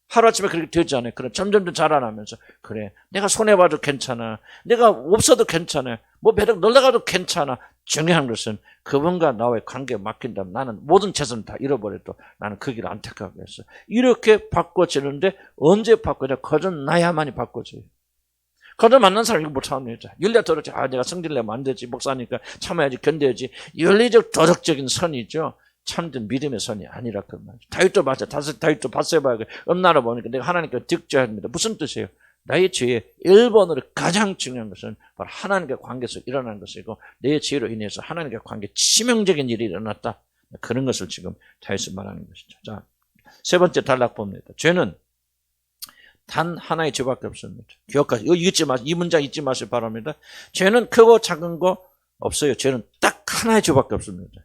하루아침에 그렇게 되지 않아요. 그럼 점점 더 자라나면서 그래 내가 손해봐도 괜찮아. 내가 없어도 괜찮아. 뭐 배력 놀러가도 괜찮아. 중요한 것은 그분과 나와의 관계가 막힌다면 나는 모든 재산을 다 잃어버려도 나는 그 길을 안 택하겠어. 이렇게 바꿔지는데 언제 바꿔져? 거듭나야만이 바꿔져요. 거듭 만난 사람 이거 못합니다. 윤리적 도덕적 내가 성질 내면 안 되지. 목사니까 참아야지 견뎌야지. 윤리적 도덕적인 선이죠. 참된 믿음의 선이 아니라 그 말이죠. 다윗도 맞아. 다윗도 바세바가 음란을 보니까 내가 하나님께 득죄합니다. 무슨 뜻이에요? 나의 죄의 1번으로 가장 중요한 것은 바로 하나님과 관계에서 일어나는 것이고 내 죄로 인해서 하나님과 관계 치명적인 일이 일어났다. 그런 것을 지금 다윗은 말하는 것이죠. 자, 세 번째 단락 봅니다. 죄는 단 하나의 죄밖에 없습니다. 기억하세요. 이 문장 잊지 마시기 바랍니다. 죄는 크고 작은 거 없어요. 죄는 딱 하나의 죄밖에 없습니다.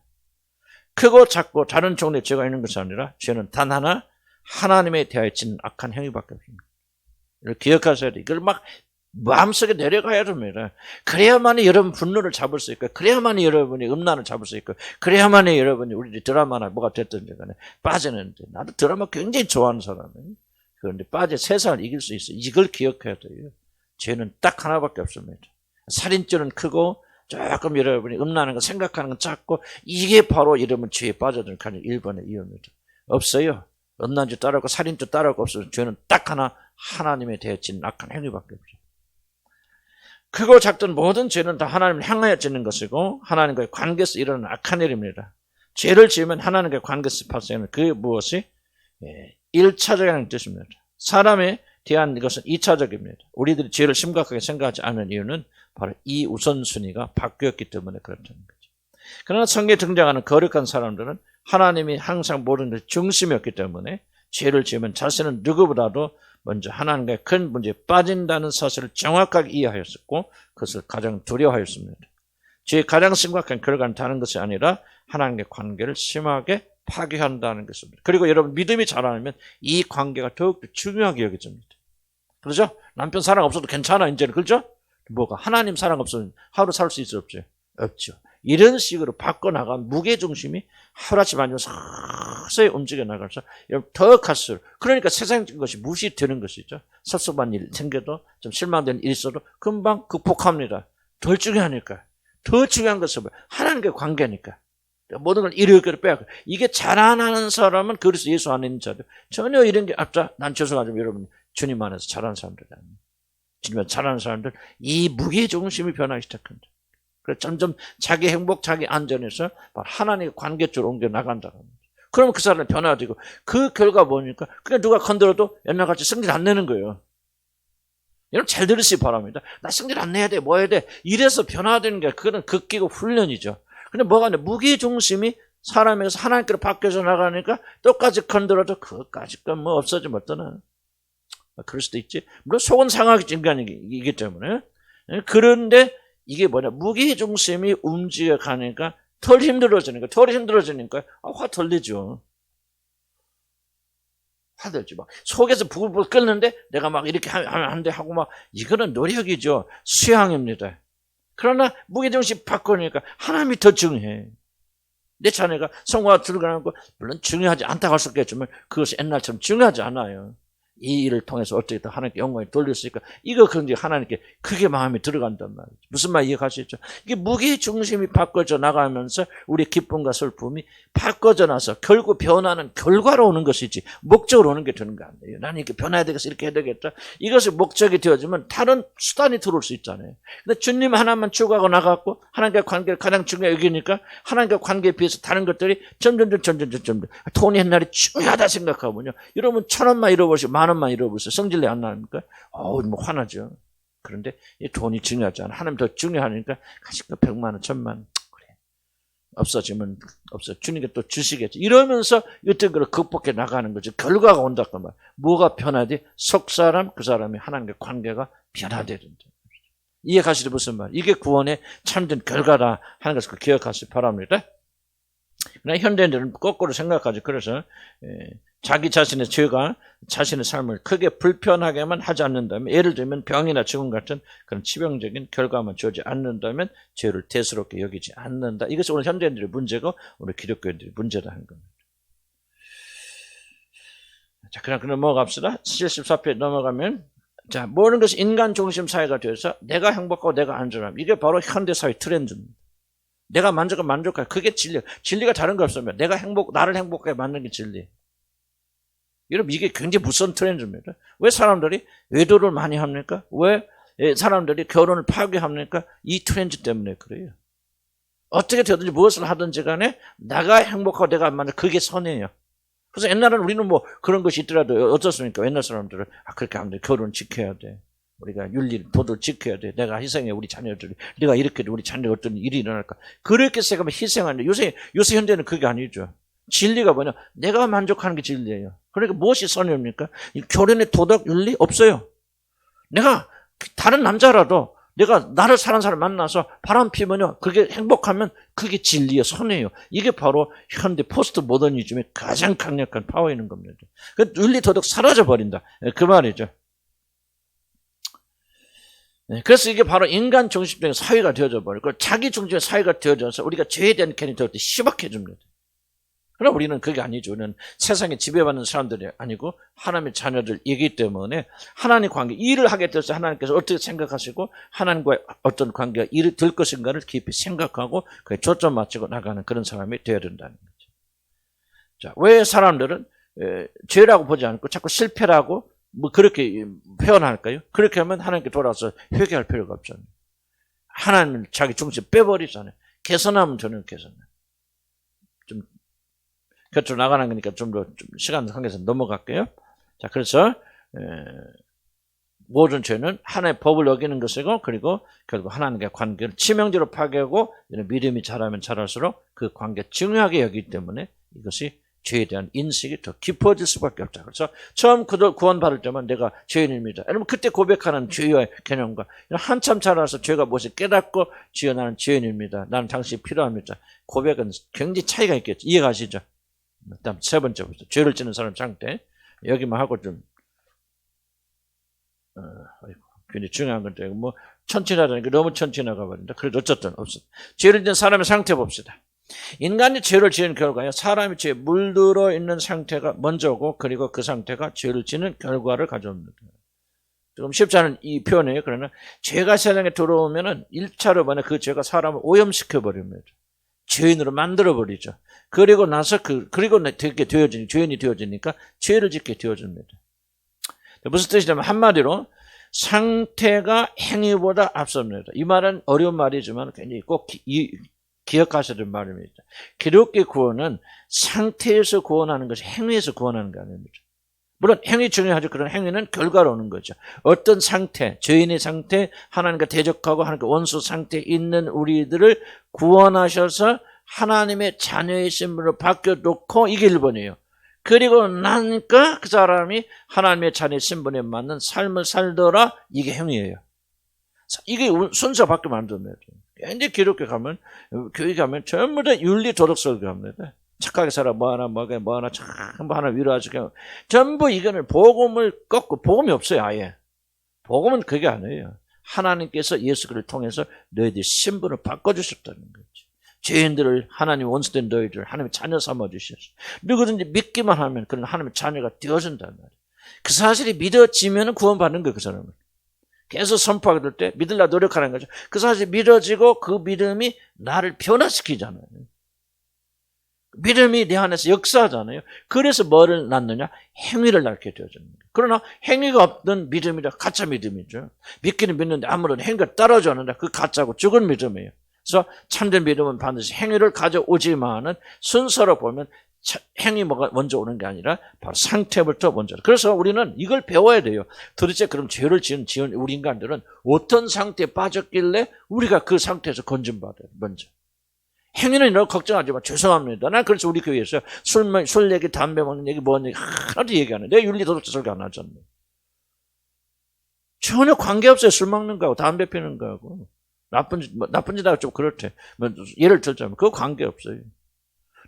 크고 작고 다른 종류의 죄가 있는 것이 아니라 죄는 단 하나 하나님에 대하여 짓는 악한 행위밖에 없습니다. 이걸 기억하셔야 돼요. 이걸 막 마음속에 내려가야 됩니다. 그래야만이 여러분 분노를 잡을 수 있고 그래야만이 여러분이 음란을 잡을 수 있고 그래야만이 여러분이 우리 드라마나 뭐가 됐든지 간에 빠지는데 나도 드라마 굉장히 좋아하는 사람이에요. 그런데 빠져 세상을 이길 수 있어요. 이걸 기억해야 돼요. 죄는 딱 하나밖에 없습니다. 살인죄는 크고 조금 여러분이 음란한 거 생각하는 건 작고 이게 바로 여러분 죄에 빠져드는 가장 1번의 이유입니다. 없어요. 음란죄 따르고 살인죄 따르고 없어요. 죄는 딱 하나 하나님에 대해 짓는 악한 행위밖에 없어요. 크고 작든 모든 죄는 다 하나님을 향하여 짓는 것이고 하나님과의 관계에서 일어나는 악한 일입니다. 죄를 지으면 하나님과의 관계에서 발생하는 그 무엇이 1차적이라는 뜻입니다. 사람에 대한 이것은 2차적입니다. 우리들이 죄를 심각하게 생각하지 않는 이유는 바로 이 우선순위가 바뀌었기 때문에 그렇다는 거죠. 그러나 성경에 등장하는 거룩한 사람들은 하나님이 항상 모든 것의 중심이었기 때문에 죄를 지으면 자신은 누구보다도 먼저 하나님과의 큰 문제에 빠진다는 사실을 정확하게 이해하였었고 그것을 가장 두려워하였습니다. 죄의 가장 심각한 결과는 다른 것이 아니라 하나님과의 관계를 심하게 파괴한다는 것입니다. 그리고 여러분 믿음이 자라나면 이 관계가 더욱더 중요하게 여겨집니다. 그렇죠? 남편 사랑 없어도 괜찮아 이제는. 그렇죠? 뭐가 하나님 사랑 없으면 하루 살 수 있어 없죠? 없죠. 이런 식으로 바꿔나간 무게중심이 하루아침 아니면 서서히 움직여 나가서 더 갈수록 그러니까 세상적인 것이 무시되는 것이죠. 섭섭한 일 생겨도 좀 실망되는 일이 있어도 금방 극복합니다. 덜 중요하니까. 더 중요한 것은 하나님과의 관계니까. 모든 걸 이렇게 빼앗고. 이게 자라나는 사람은 그래서 예수 안에 있는 자들 전혀 이런 게 없다. 난 죄송하지만 여러분 주님 안에서 자라는 사람들 아니에요. 주님 안에서 자라는 사람들 이 무게중심이 변하기 시작한다. 그래서 점점 자기 행복, 자기 안전에서 하나님의 관계 쪽으로 옮겨 나간다. 그러면 그 사람은 변화되고 그 결과 뭐니까 그냥 누가 건드려도 옛날같이 승질 안 내는 거예요. 여러분 잘 들으시기 바랍니다. 나 승질 안 내야 돼, 뭐 해야 돼. 이래서 변화되는 게 그거는 극기고 훈련이죠. 근데 뭐가 돼? 무게중심이 사람에서 하나님께로 바뀌어서 나가니까 똑같이 건드려도 그것까지 건 뭐 없어지면 어떠나. 그럴 수도 있지. 물론 속은 상하겠지, 인간이기 때문에. 그런데 이게 뭐냐, 무게중심이 움직여가니까 덜 힘들어지니까 화 덜 내죠. 화 들지 막 속에서 부글부글 끓는데 내가 막 이렇게 하면 안 돼 하고 막 이거는 노력이죠. 수양입니다. 그러나 무게중심 바꾸니까 하나님이 더 중요해. 내 자녀가 성화가 들어가는 거 물론 중요하지 않다고 할 수 있겠지만 그것이 옛날처럼 중요하지 않아요. 이 일을 통해서 어떻게 더 하나님께 영광을 돌릴 수 있을까? 이거 그런지 하나님께 그게 마음에 들어간단 말이죠. 무슨 말 이해가시죠? 이게 무게중심이 바꿔져 나가면서 우리 기쁨과 슬픔이 바꿔져 나서 결국 변화는 결과로 오는 것이지 목적으로 오는 게 되는 거 아니에요. 나는 이렇게 변해야 되겠어, 이렇게 해야 되겠다. 이것이 목적이 되어지면 다른 수단이 들어올 수 있잖아요. 근데 주님 하나만 추구하고 나갔고 하나님과 관계를 가장 중요하게 여기니까 하나님과 관계에 비해서 다른 것들이 점점 돈이 옛날에 중요하다 생각하면요. 여러분 1,000원만 잃어버리시고 10,000원만 잃어버렸어요. 성질내 안 나니까 뭐 화나죠. 그런데 이 돈이 중요하지 않아. 하나님 더 중요하니까 가시가 100만 원, 1,000만 원 그래. 없어지면 없어. 주님께 또 주시겠지. 이러면서 어떤 걸 극복해 나가는 거지. 결과가 온다고 말. 뭐가 변화돼? 속 사람, 그 사람이 하나님과 관계가 변화되는 다 이해가시죠? 무슨 말? 이게 구원의 참된 결과다 하는 것을 기억하시기 바랍니다. 그러나 현대인들은 거꾸로 생각하죠. 그래서 자기 자신의 죄가 자신의 삶을 크게 불편하게만 하지 않는다면, 예를 들면 병이나 죽음 같은 그런 치명적인 결과만 주지 않는다면 죄를 대수롭게 여기지 않는다. 이것이 오늘 현대인들의 문제고 오늘 기독교인들의 문제다 하는 겁니다. 자, 그럼 넘어갑시다. 74페이지 넘어가면, 자, 모든 것이 인간 중심 사회가 되어서 내가 행복하고 내가 안전함. 이게 바로 현대 사회 트렌드입니다. 내가 만족할 그게 진리. 진리가 다른 거 없으면 나를 행복하게 만드는 게 진리. 여러분 이게 굉장히 무서운 트렌드입니다. 왜 사람들이 외도를 많이 합니까? 왜 사람들이 결혼을 파괴합니까? 이 트렌드 때문에 그래요. 어떻게 되든지 무엇을 하든지 간에 내가 행복하고 내가 안 만든 그게 선이에요. 그래서 옛날에는 우리는 뭐 그런 것이 있더라도 어떻습니까? 옛날 사람들은 그렇게 하면 돼. 결혼 지켜야 돼. 우리가 윤리, 도덕을 지켜야 돼. 내가 희생해, 우리 자녀들이. 내가 이렇게 우리 자녀 어떤 일이 일어날까. 그렇게 생각하면 희생하는데 요새 현대는 그게 아니죠. 진리가 뭐냐? 내가 만족하는 게 진리예요. 그러니까 무엇이 선입니까? 결혼의 도덕, 윤리 없어요. 내가 다른 남자라도 내가 나를 사랑하는 사람 만나서 바람 피면요. 그게 행복하면 그게 진리예요. 선이에요. 이게 바로 현대 포스트 모더니즘의 가장 강력한 파워인 겁니다. 그 윤리, 도덕 사라져버린다. 그 말이죠. 그래서 이게 바로 인간 중심적인 사회가 되어져 버리고 자기 중심의 사회가 되어져서 우리가 죄에 대한 개념이 더 희박해집니다. 그러나 우리는 그게 아니죠. 우리는 세상에 지배받는 사람들이 아니고 하나님의 자녀들이기 때문에 하나님 관계, 일을 하게 돼서 하나님께서 어떻게 생각하시고 하나님과의 어떤 관계가 일이 될 것인가를 깊이 생각하고 그에 초점 맞추고 나가는 그런 사람이 되어야 된다는 거죠. 자, 왜 사람들은 죄라고 보지 않고 자꾸 실패라고 뭐 그렇게 표현할까요? 그렇게 하면 하나님께 돌아와서 회개할 필요가 없잖아요. 하나님을 자기 중심 빼버리잖아요. 개선하면 저는 개선해요. 좀 곁으로 나가는 거니까 좀 더 시간 관계에서 넘어갈게요. 자, 그래서 모든 죄는 하나님의 법을 어기는 것이고 그리고 결국 하나님과의 관계를 치명적으로 파괴하고 믿음이 자라면 자랄수록 그 관계 중요하게 여기기 때문에 이것이 죄에 대한 인식이 더 깊어질 수밖에 없다. 그래서 처음 구원받을 때만 내가 죄인입니다. 여러분 그때 고백하는 죄의 개념과 한참 자라서 죄가 무엇이 깨닫고 주여 나는 죄인입니다. 나는 당신이 필요합니다. 고백은 굉장히 차이가 있겠죠. 이해가시죠? 다음 세 번째부터 죄를 짓는 사람 상태. 여기만 하고 좀 굉장히 중요한 건데 뭐 천천히 하자니까 너무 천천히 나가버린다. 그래도 어쨌든 없어. 죄를 짓는 사람의 상태 봅시다. 인간이 죄를 지은 결과요. 사람이 죄에 물들어 있는 상태가 먼저고 그리고 그 상태가 죄를 짓는 결과를 가져옵니다. 조금 쉽지 않은 이 표현이에요. 그러나 죄가 세상에 들어오면은 1차로 만약 그 죄가 사람을 오염시켜 버립니다. 죄인으로 만들어 버리죠. 그리고 나서 그리고 되게 되어지니 죄인이 되어지니까 죄를 짓게 되어집니다. 무슨 뜻이냐면 한마디로 상태가 행위보다 앞섭니다. 이 말은 어려운 말이지만 굉장히 꼭 기억하셔야 될 말입니다. 기독교 구원은 상태에서 구원하는 것이 행위에서 구원하는 게 아닙니다. 물론 행위 중요하죠. 그런 행위는 결과로 오는 거죠. 어떤 상태, 죄인의 상태, 하나님과 대적하고 하나님과 원수 상태에 있는 우리들을 구원하셔서 하나님의 자녀의 신분으로 바뀌어놓고 이게 1번이에요. 그리고 나니까 그 사람이 하나님의 자녀의 신분에 맞는 삶을 살더라. 이게 행위예요. 이게 순서 바뀌면 안 됩니다. 굉장히 기독교 가면, 교회 가면 전부 다 윤리 도덕설 갑니다. 착하게 살아, 뭐 하나, 전부 하나 위로하시고. 전부 이거는 복음을 꺾고, 복음이 없어요, 아예. 복음은 그게 아니에요. 하나님께서 예수 그리스도를 통해서 너희들 신분을 바꿔주셨다는 거지. 죄인들을 하나님 원수된 너희들 하나님의 자녀 삼아주셨어. 누구든지 믿기만 하면 그런 하나님의 자녀가 되어준단 말이에요. 그 사실이 믿어지면 구원받는 거예요, 그 사람은. 계속 선포하게 될 때 믿으려고 노력하는 거죠. 그 사실이 믿어지고 그 믿음이 나를 변화시키잖아요. 믿음이 내 안에서 역사하잖아요. 그래서 뭐를 낳느냐? 행위를 낳게 되어지는 거예요. 그러나 행위가 없는 믿음이라 가짜 믿음이죠. 믿기는 믿는데 아무런 행위가 따라오지 않는다. 그 가짜고 죽은 믿음이에요. 그래서 참된 믿음은 반드시 행위를 가져오지만은 순서로 보면 행위가 먼저 오는 게 아니라 바로 상태부터 먼저. 그래서 우리는 이걸 배워야 돼요. 도대체 그럼 죄를 지은 우리 인간들은 어떤 상태에 빠졌길래 우리가 그 상태에서 건진받아요. 먼저. 행위는 이런 걱정하지 마. 죄송합니다. 난 그래서 우리 교회에서 술 얘기, 담배 먹는 얘기, 뭔 얘기 하나도 얘기 안 해. 내 윤리 도덕적 설교 안 하잖아요. 전혀 관계없어요. 술 먹는 거하고 담배 피는 거하고. 나쁜 짓하고 좀 그렇대. 예를 들자면 그거 관계없어요.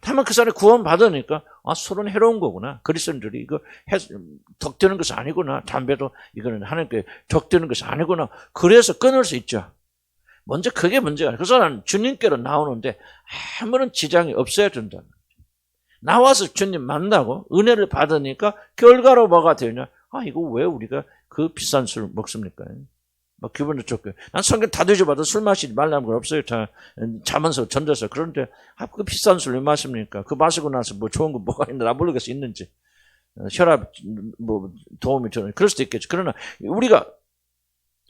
다만 그 사람이 구원받으니까 술은 해로운 거구나. 그리스도인들이 이거 덕되는 것이 아니구나. 담배도 이거는 하나님께 덕되는 것이 아니구나. 그래서 끊을 수 있죠. 먼저 그게 문제가 아니에요. 그 사람은 주님께로 나오는데 아무런 지장이 없어야 된다는 거죠. 나와서 주님 만나고 은혜를 받으니까 결과로 뭐가 되냐. 이거 왜 우리가 그 비싼 술 먹습니까? 막 기분도 좋고. 난 성경 다 뒤져봐도 술 마시지 말라는 건 없어요. 다 자면서 전도서. 그런데 그 비싼 술 왜 마십니까? 그 마시고 나서 뭐 좋은 거 뭐가 있나 나 모르겠어 있는지. 혈압 뭐 도움이 되는 그럴 수도 있겠죠. 그러나 우리가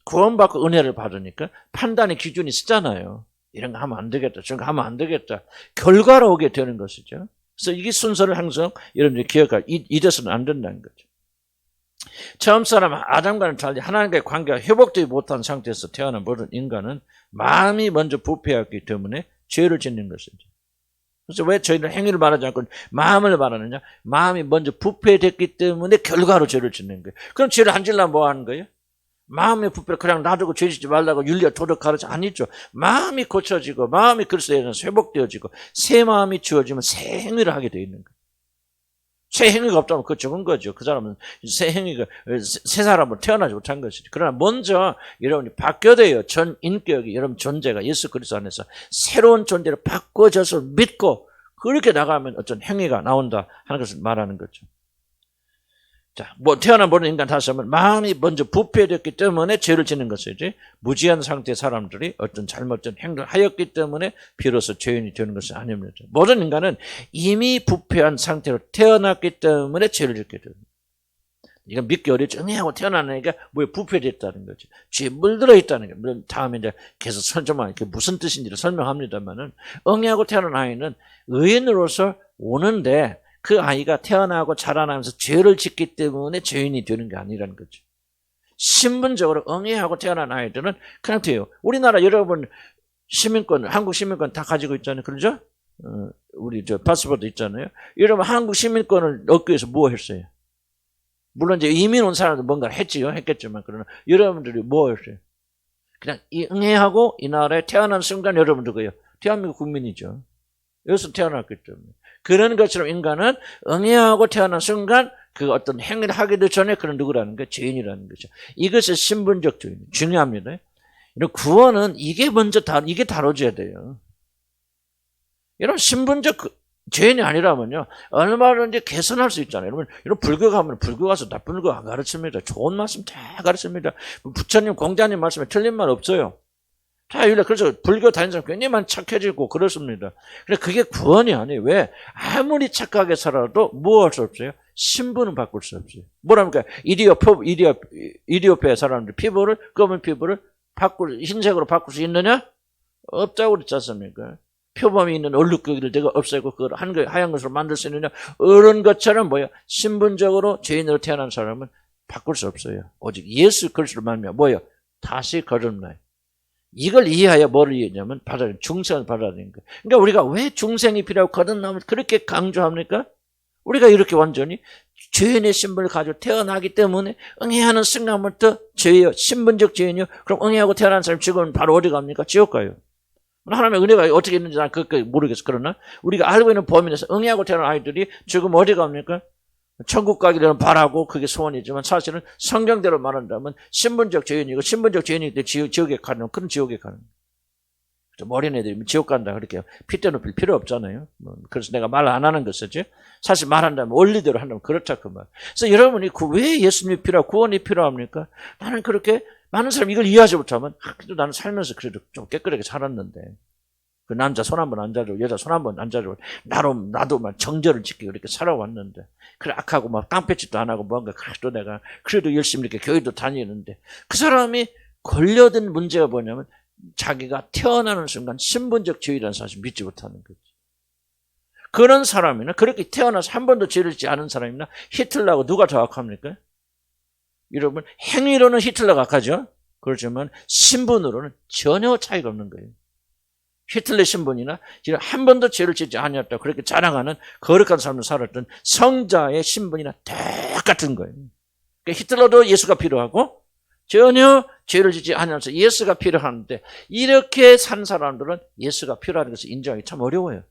구원받고 은혜를 받으니까 판단의 기준이 있잖아요. 이런 거 하면 안 되겠다. 저런 거 하면 안 되겠다. 결과로 오게 되는 것이죠. 그래서 이게 순서를 항상 여러분들이 기억할 이래서는 안 된다는 거죠. 처음 사람 아담과는 달리 하나님과의 관계가 회복되지 못한 상태에서 태어난 모든 인간은 마음이 먼저 부패했기 때문에 죄를 짓는 것이죠. 그래서 왜 저희는 행위를 말하지 않고 마음을 말하느냐? 마음이 먼저 부패됐기 때문에 결과로 죄를 짓는 거예요. 그럼 죄를 안 지려면 뭐 하는 거예요? 마음의 부패를 그냥 놔두고 죄 짓지 말라고 윤리와 도덕 가르쳐 아니죠. 마음이 고쳐지고 마음이 그리스도에 회복되어지고 새 마음이 주어지면 새 행위를 하게 되어 있는 거예요. 새 행위가 없다면 그거 죽은 거죠. 그 사람은 새 사람으로 태어나지 못한 것이죠. 그러나 먼저 여러분이 바뀌어야 돼요. 전 인격이 여러분 존재가 예수 그리스도 안에서 새로운 존재로 바꿔져서 믿고 그렇게 나가면 어떤 행위가 나온다 하는 것을 말하는 거죠. 자, 태어난 모든 인간 다시 한번 마음이 먼저 부패됐기 때문에 죄를 짓는 것이지 무지한 상태의 사람들이 어떤 잘못된 행동을 하였기 때문에 비로소 죄인이 되는 것이 아닙니다. 모든 인간은 이미 부패한 상태로 태어났기 때문에 죄를 짓게 됩니다. 이건 믿기 어렵지. 응애하고 태어나니까 뭐에 부패됐다는 거지. 죄에 물들어 있다는 거예요. 물론 다음에 이제 계속 설명만 무슨 뜻인지를 설명합니다만은 응애하고 태어난 아이는 의인으로서 오는데 그 아이가 태어나고 자라나면서 죄를 짓기 때문에 죄인이 되는 게 아니라는 거죠. 신분적으로 응애하고 태어난 아이들은 그냥 돼요. 우리나라 여러분 시민권, 한국 시민권 다 가지고 있잖아요. 그러죠? 우리 저 파스포르트 있잖아요. 이러면 한국 시민권을 얻기 위해서 뭐 했어요? 물론 이제 이민 온 사람도 뭔가를 했겠지만 그러나 여러분들이 뭐 했어요? 그냥 응애하고 이 나라에 태어난 순간 여러분들 그요. 대한민국 국민이죠. 여기서 태어났기 때문에. 그런 것처럼 인간은 응애하고 태어난 순간 그 어떤 행위를 하기도 전에 그런 누구라는 거 죄인이라는 거죠. 이것이 신분적 죄인. 중요합니다. 이런 구원은 이게 먼저 이게 다뤄져야 돼요. 이런 신분적 죄인이 아니라면요. 얼마든지 개선할 수 있잖아요. 여러분, 이런 불교 가면 불교 가서 나쁜 거 안 가르칩니다. 좋은 말씀 다 가르칩니다. 부처님, 공자님 말씀에 틀린 말 없어요. 다 유래. 그래서 불교 다니는 사람 굉장히 착해지고 그렇습니다. 근데 그게 구원이 아니에요. 왜? 아무리 착하게 살아도 뭐 할 수 없어요? 신분은 바꿀 수 없어요. 뭐랍니까? 이디오피아 사람들 피부를, 검은 피부를 흰색으로 바꿀 수 있느냐? 없다고 그랬지 않습니까? 표범이 있는 얼룩거기를 내가 없애고 그걸 하얀 것으로 만들 수 있느냐? 그런 것처럼 뭐야? 신분적으로 죄인으로 태어난 사람은 바꿀 수 없어요. 오직 예수 그리스도를 말미암아 뭐예요? 다시 거듭나요. 이걸 이해하여 뭐를 이해하냐면 중생을 받아들이는 거예요. 그러니까 우리가 왜 중생이 필요하고 거듭남을 그렇게 강조합니까? 우리가 이렇게 완전히 죄인의 신분을 가지고 태어나기 때문에 응애하는 순간부터 죄예요. 신분적 죄인이요. 그럼 응애하고 태어난 사람이 죽으면 바로 어디 갑니까? 지옥 가요. 하나님의 은혜가 어떻게 있는지 난 그거 모르겠어. 그러나 우리가 알고 있는 범위 내에서 응애하고 태어난 아이들이 죽으면 어디 갑니까? 천국 가기를 바라고 그게 소원이지만 사실은 성경대로 말한다면 신분적 죄인이고 신분적 죄인이기 때문에 지옥에 가는 그런 지옥에 가는 거예요. 어린애들이 지옥 간다 그렇게 핏대 높일 필요 없잖아요. 그래서 내가 말 안 하는 것이지. 사실 말한다면 원리대로 한다면 그렇다 그 말. 그래서 여러분이 왜 예수님이 필요하고 구원이 필요합니까? 나는 그렇게 많은 사람이 이걸 이해하지 못하면 그래도 나는 살면서 그래도 좀 깨끗하게 살았는데 그 남자 손 한 번 안 자르고 여자 손 한 번 안 자르고 나도 막 정절을 지키고 이렇게 살아왔는데 그래 악하고 막 깡패짓도 안 하고 뭔가 그래도 내가 그래도 열심히 이렇게 교회도 다니는데 그 사람이 걸려든 문제가 뭐냐면 자기가 태어나는 순간 신분적 죄의라는 사실을 믿지 못하는 거지. 그런 사람이나 그렇게 태어나서 한 번도 죄를 짓지 않은 사람이나 히틀러하고 누가 더 악합니까? 여러분 행위로는 히틀러가 악하죠. 그렇지만 신분으로는 전혀 차이가 없는 거예요. 히틀러 신분이나 한 번도 죄를 짓지 않았다고 그렇게 자랑하는 거룩한 삶을 살았던 성자의 신분이나 똑같은 거예요. 그러니까 히틀러도 예수가 필요하고 전혀 죄를 짓지 않아서 예수가 필요한데 이렇게 산 사람들은 예수가 필요한 것을 인정하기 참 어려워요.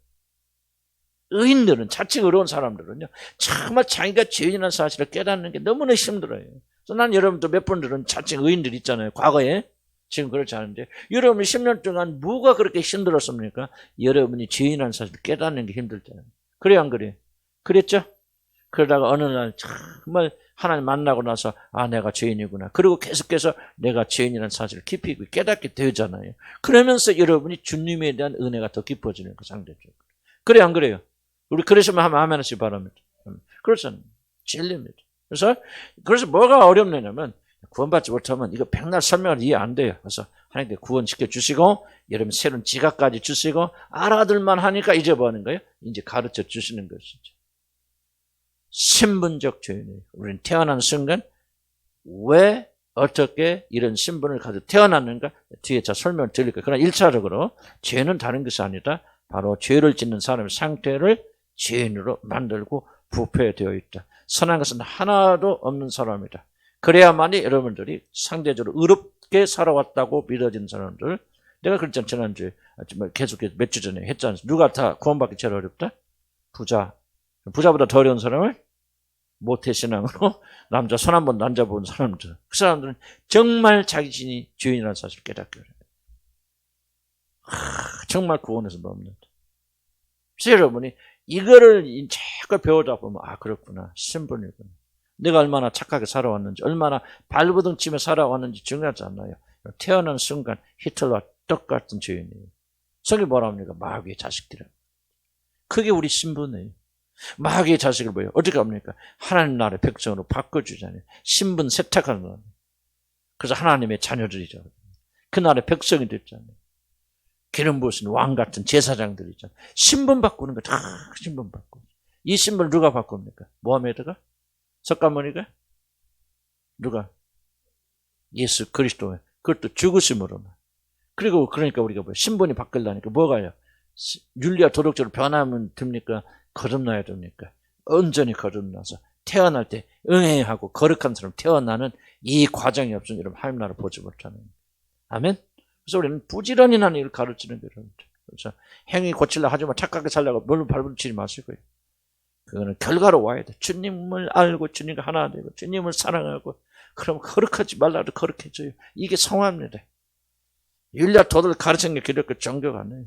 의인들은 자칭 어려운 사람들은요. 정말 자기가 죄인이라는 사실을 깨닫는 게 너무나 힘들어요. 그래서 난 여러분도 몇 분들은 자칭 의인들 있잖아요. 과거에. 지금 그렇지 않은데 여러분이 10년 동안 뭐가 그렇게 힘들었습니까? 여러분이 죄인이라는 사실을 깨닫는 게 힘들잖아요. 그래요 안 그래요? 그랬죠? 그러다가 어느 날 정말 하나님 만나고 나서 내가 죄인이구나. 그리고 계속해서 내가 죄인이라는 사실을 깊이 깨닫게 되잖아요. 그러면서 여러분이 주님에 대한 은혜가 더 깊어지는 거 상대적으로. 그래요 안 그래요? 우리 그러시면 하면 아멘 하시기 바랍니다. 그렇잖아요. 진리입니다. 그래서 뭐가 어렵냐면 구원받지 못하면 이거 백날 설명을 이해 안 돼요. 그래서 하나님께 구원시켜 주시고 여러분 새로운 지각까지 주시고 알아들만 하니까 이제 뭐 하는 거예요? 이제 가르쳐 주시는 것이죠. 신분적 죄인이에요. 우리는 태어난 순간 왜 어떻게 이런 신분을 가지고 태어났는가 뒤에 제가 설명을 드릴 거예요. 그러나 1차적으로 죄는 다른 것이 아니다. 바로 죄를 짓는 사람의 상태를 죄인으로 만들고 부패되어 있다. 선한 것은 하나도 없는 사람이다. 그래야만이 여러분들이 상대적으로 의롭게 살아왔다고 믿어진 사람들. 내가 그랬잖아 지난주에 계속해서 몇 주 전에 했잖아. 누가 다 구원받기 제일 어렵다? 부자보다 더 어려운 사람을 모태신앙으로 남자 손 한 번도 안 잡아본 사람들. 그 사람들은 정말 자기 자신이 죄인이라는 사실을 깨닫게 해요. 정말 구원에서 넘는다. 그래서 여러분이 이거를 자꾸 배우다 보면 그렇구나. 신분이구나. 내가 얼마나 착하게 살아왔는지 얼마나 발버둥 치며 살아왔는지 중요하지 않나요? 태어난 순간 히틀러와 똑같은 죄인이에요. 성경이 뭐라 합니까? 마귀의 자식들은. 그게 우리 신분이에요. 마귀의 자식을 뭐예요? 어떻게 합니까? 하나님 나라의 백성으로 바꿔주잖아요. 신분 세탁하는 거예요. 그래서 하나님의 자녀들이죠. 그 나라의 백성이 됐잖아요. 기름 부으신 왕 같은 제사장들이 있잖아요. 신분 바꾸는 거 다 신분 바꾸고. 이 신분을 누가 바꿉니까? 모하메드가? 석가모니가? 누가? 예수 그리스도. 그것도 죽으심으로만. 그리고 그러니까 우리가 신분이 바뀌려니까 뭐가요? 윤리와 도덕적으로 변하면 됩니까? 거듭나야 됩니까? 온전히 거듭나서 태어날 때 응애하고 거룩한 사람 태어나는 이 과정이 없으면 여러분 하나님 나라 보지 못하는 거예요. 아멘? 그래서 우리는 부지런히 하는 일을 가르치는 거예요. 그래서 행위 고치려 하지만 착하게 살려고 뭘로 발붙이지 마시고요. 그거는 결과로 와야 돼. 주님을 알고 주님과 하나 되고 주님을 사랑하고 그럼 거룩하지 말라도 거룩해져요. 이게 성화입니다. 윤리와 도덕을 가르치는 게 기독교 종교가 아니에요.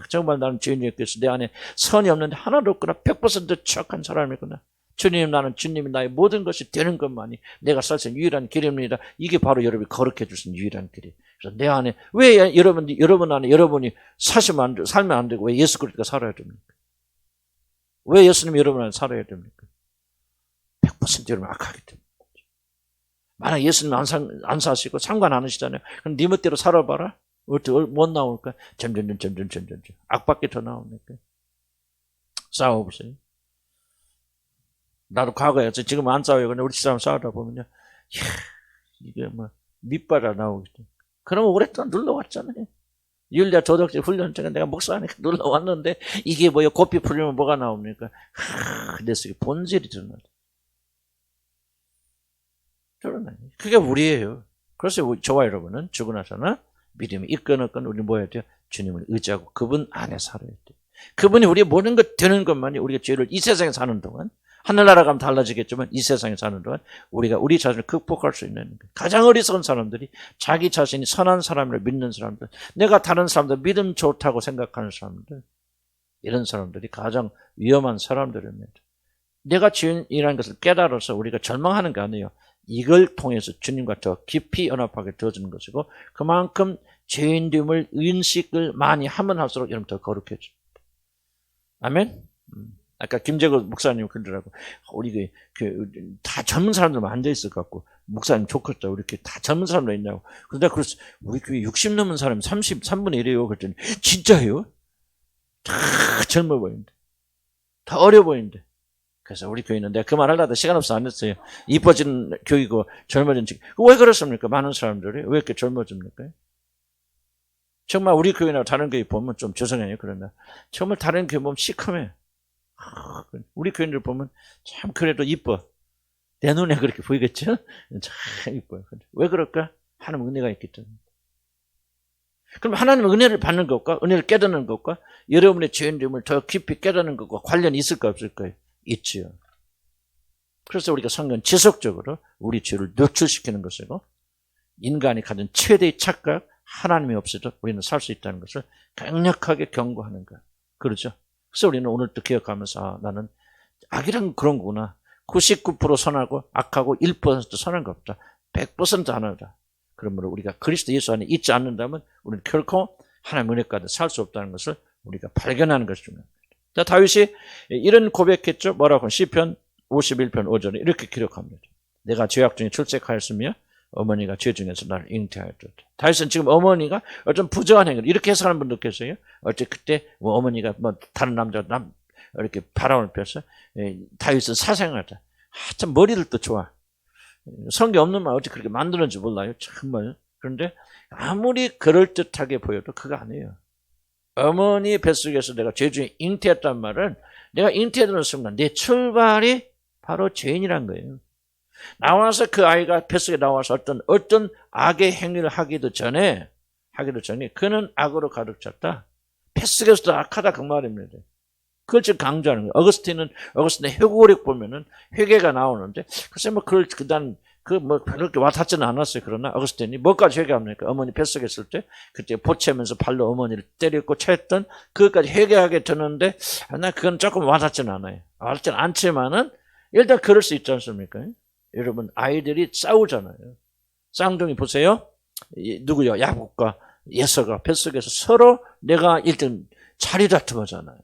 정말 나는 죄인이었겠어. 내 안에 선이 없는데 하나도 없구나. 100% 착한 사람이구나. 주님, 나는 주님이 나의 모든 것이 되는 것만이 내가 살 수 있는 유일한 길입니다. 이게 바로 여러분이 거룩해 줄 수 있는 유일한 길이에요. 그래서 내 안에 왜 여러분 안에 여러분이 살면 안 되고 왜 예수 그리스도가 살아야 됩니까? 왜 예수님이 여러분 안에 살아야 됩니까? 100% 여러분 악하기 때문에. 만약 예수님 안 사시고 상관 안 하시잖아요. 그럼 네 멋대로 살아봐라. 어떻게 못 나올까? 점점 악밖에 더 나옵니까? 싸워보세요. 나도 과거에 지금 안 싸워요. 근데 우리 사람 싸우다 보면요, 이게 뭐 밑바라 나오겠죠. 그러면 오랫동안 눌러왔잖아요. 윤리와 도덕적 훈련증은 내가 목사니까 눌러왔는데 이게 뭐요? 고삐 풀리면 뭐가 나옵니까? 내 속에 본질이 드러나죠. 드러나요. 그게 우리예요. 그래서 저와 여러분은 죽고 나서는 믿음이 있건 없건 우리 뭐 해야 돼요? 주님을 의지하고 그분 안에 살아야 돼요. 그분이 우리의 모든 것 되는 것만이 우리가 죄를 이 세상에 사는 동안, 하늘나라 가면 달라지겠지만 이 세상에 사는 동안 우리가 우리 자신을 극복할 수 있는 거예요. 가장 어리석은 사람들이 자기 자신이 선한 사람이라 믿는 사람들, 내가 다른 사람들 믿음 좋다고 생각하는 사람들, 이런 사람들이 가장 위험한 사람들입니다. 내가 죄인이라는 것을 깨달아서 우리가 절망하는 게 아니에요. 이걸 통해서 주님과 더 깊이 연합하게 되어지는 것이고 그만큼 죄인됨을 인식을 많이 하면 할수록 여러분 더 거룩해져요. 아멘? 아까 김재걸 목사님 그러더라고. 우리 다 젊은 사람들만 앉아있을 것 같고 목사님 좋겠다. 우리 이렇게 다 젊은 사람들 있냐고. 근데 그래서 우리 교회 60 넘은 사람이 3분의 1이에요. 그랬더니 진짜예요? 다 젊어 보이는데. 다 어려 보이는데. 그래서 우리 교회는 내가 그 말 하려다 시간 없어 안 했어요. 이뻐지는 교회고 젊어진 지. 왜 그렇습니까? 많은 사람들이. 왜 이렇게 젊어집니까? 정말 우리 교회나 다른 교회 보면 좀 죄송해요. 그러나 정말 다른 교회 보면 시커매. 우리 교인들 보면 참 그래도 이뻐. 내 눈에 그렇게 보이겠죠? 참 이뻐요. 왜 그럴까? 하나님 은혜가 있기 때문에. 그럼 하나님 은혜를 받는 것과 은혜를 깨닫는 것과 여러분의 죄인됨을 더 깊이 깨닫는 것과 관련이 있을까 없을까요? 있지요. 그래서 우리가 성경 지속적으로 우리 죄를 노출시키는 것이고 인간이 가진 최대의 착각 하나님이 없어도 우리는 살 수 있다는 것을 강력하게 경고하는 거예요. 그렇죠? 그래서 우리는 오늘 또 기억하면서 나는 악이란 그런 거구나. 99% 선하고 악하고 1% 선한 거 없다. 100% 하나다. 그러므로 우리가 그리스도 예수 안에 있지 않는다면 우리는 결코 하나님의 은혜 가운데 살 수 없다는 것을 우리가 발견하는 것이 중요합니다. 자, 다윗이 이런 고백했죠. 뭐라고? 시편 51편 5절에 이렇게 기록합니다. 내가 죄악 중에 출생하였으며 어머니가 죄 중에서 나를 잉태하였다. 다윗은 지금 어머니가 어떤 부정한 행위를 이렇게 해석하는 분도 계세요. 어째 그때 뭐 어머니가 뭐 다른 남자 이렇게 바람을 펴서 다윗은 사생하다. 참 머리를 또 좋아. 성경 없는 말 어떻게 그렇게 만드는지 몰라요. 정말. 그런데 아무리 그럴듯하게 보여도 그거 아니에요. 어머니 뱃속에서 내가 죄 중에 잉태했단 말은 내가 잉태되는 순간 내 출발이 바로 죄인이란 거예요. 나와서 그 아이가 뱃속에 나와서 어떤 악의 행위를 하기도 전에 그는 악으로 가득 찼다. 뱃속에서도 악하다 그 말입니다. 그걸 지금 강조하는 거예요. 어거스틴의 회고록 보면은 회개가 나오는데 글쎄 뭐 그렇게 와닿지는 않았어요. 그러나 어거스틴이 뭐까지 회개합니까? 어머니 뱃속에 있을 때 그때 보채면서 발로 어머니를 때렸고 쳤던 그것까지 회개하게 되는데 나 그건 조금 와닿지는 않아요. 와닿지는 않지만은 일단 그럴 수 있지 않습니까? 여러분 아이들이 싸우잖아요. 쌍둥이 보세요. 누구요? 야곱과 예서가 뱃속에서 서로 내가 일단 자리다툼하잖아요.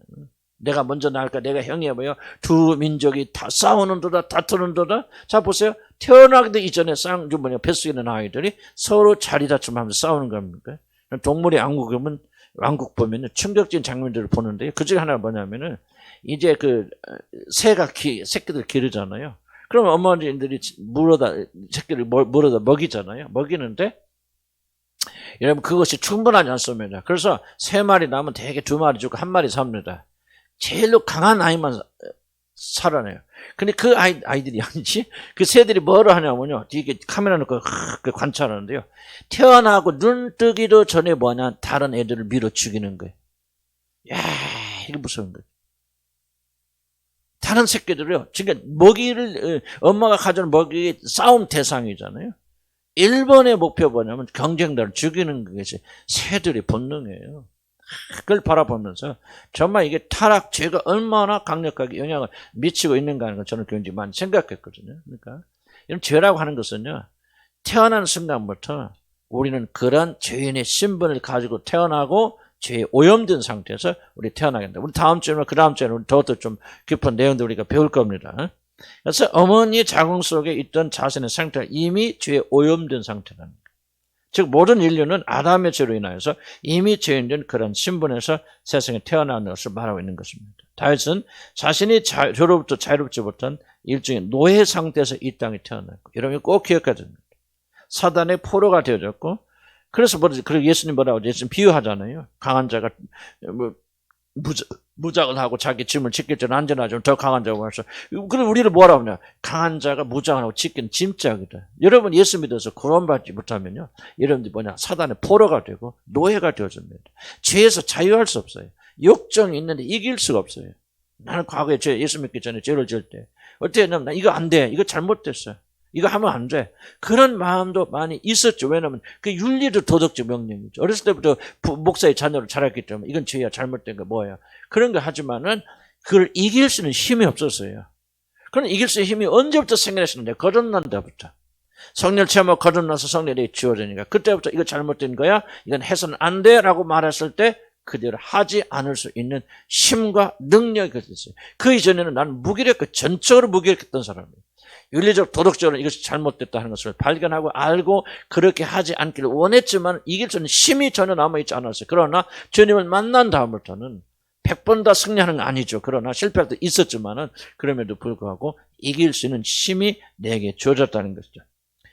내가 먼저 나을까? 내가 형이야 뭐요? 두 민족이 다 싸우는도다 다투는도다. 자 보세요. 태어나기도 이전에 뱃속에 있는 아이들이 서로 자리다툼하면서 싸우는 겁니까? 동물의 왕국 보면은 충격적인 장면들을 보는데 그 중에 하나가 뭐냐면은 이제 그 새가 새끼들 기르잖아요. 그럼 어머니들이 새끼를 물어다 먹이잖아요. 먹이는데 여러분 그것이 충분하지 않습니다. 그래서 3마리 낳으면 대개 2마리 주고 1마리 삽니다. 제일로 강한 아이만 살아내요. 근데 그 아이들이 아니지, 그 새들이 뭐를 하냐면요, 이게 카메라 놓고 관찰하는데요, 태어나고 눈 뜨기도 전에 뭐냐, 다른 애들을 밀어 죽이는 거예요. 야, 이게 무서운 거예요. 다른 새끼들이요, 그러니까 먹이를, 엄마가 가져온 먹이 싸움 대상이잖아요. 1번의 목표 뭐냐면 경쟁자를 죽이는 것이 새들의 본능이에요. 그걸 바라보면서 정말 이게 타락, 죄가 얼마나 강력하게 영향을 미치고 있는가 하는 걸 저는 굉장히 많이 생각했거든요. 그러니까 이런 죄라고 하는 것은요, 태어나는 순간부터 우리는 그런 죄인의 신분을 가지고 태어나고 죄에 오염된 상태에서 우리 태어나게 된다. 우리 다음 주나 그 다음 주에는 더더 좀 깊은 내용들 우리가 배울 겁니다. 그래서 어머니 자궁 속에 있던 자신의 상태가 이미 죄에 오염된 상태라는 거예요. 즉 모든 인류는 아담의 죄로 인하여서 이미 죄인된 그런 신분에서 세상에 태어난 것을 말하고 있는 것입니다. 다윗은 자신이 죄로부터 자유롭지 못한 일종의 노예 상태에서 이 땅에 태어났고, 여러분이 꼭 기억해야 됩니다. 사단의 포로가 되어졌고, 그래서 예수님 뭐라고 예수님 비유하잖아요. 강한 자가 무장을 하고 자기 짐을 지킬 때는 안전하지만 더 강한 자가 와서, 그럼 우리를 뭐라고 하냐, 강한 자가 무장을 하고 지키는 짐짝이다. 여러분 예수 믿어서 구원받지 못하면요, 여러분들이 뭐냐, 사단의 포로가 되고 노예가 되어집니다. 죄에서 자유할 수 없어요. 욕정이 있는데 이길 수가 없어요. 나는 과거에 예수 믿기 전에 죄를 지을 때 어떻게 했냐면, 나 이거 안 돼, 이거 잘못됐어, 이거 하면 안 돼, 그런 마음도 많이 있었죠. 왜냐하면 그 윤리도 도덕적 명령이죠. 어렸을 때부터 목사의 자녀를 자랐기 때문에 이건 죄야, 잘못된 거 뭐야, 그런 거 하지만은 그걸 이길 수는 힘이 없었어요. 그럼 이길 수 있는 힘이 언제부터 생겨났었는데, 거듭난다부터. 성령 체험하고 거듭나서 성령이 지워지니까 그때부터 이거 잘못된 거야, 이건 해서는 안 돼 라고 말했을 때 그대로 하지 않을 수 있는 힘과 능력이 있어요. 그 이전에는 나는 전적으로 무기력했던 사람이에요. 윤리적, 도덕적으로 이것이 잘못됐다 하는 것을 발견하고 알고 그렇게 하지 않기를 원했지만 이길 수 있는 힘이 전혀 남아있지 않았어요. 그러나 주님을 만난 다음부터는 100번 다 승리하는 건 아니죠. 그러나 실패할 때 있었지만은 그럼에도 불구하고 이길 수 있는 힘이 내게 주어졌다는 것이죠.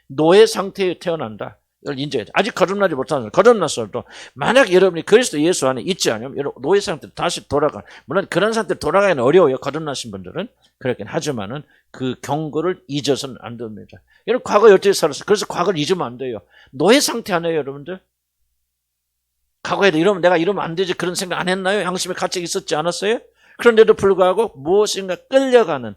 노예 상태에 태어난다, 이걸 인정해야죠. 아직 거듭나지 못하는 사람, 거듭났어도 만약 여러분이 그리스도 예수 안에 있지 않으면 여러분 노예 상태로 다시 돌아가, 물론 그런 상태로 돌아가기는 어려워요. 거듭나신 분들은 그렇긴 하지만은 그 경고를 잊어서는 안 됩니다. 여러분 과거에 어떻게 살았어요? 그래서 과거를 잊으면 안 돼요. 노예 상태 아니에요, 여러분들? 과거에도 이러면 내가 이러면 안 되지 그런 생각 안 했나요? 양심의 가책이 있었지 않았어요? 그런데도 불구하고 무엇인가 끌려가는,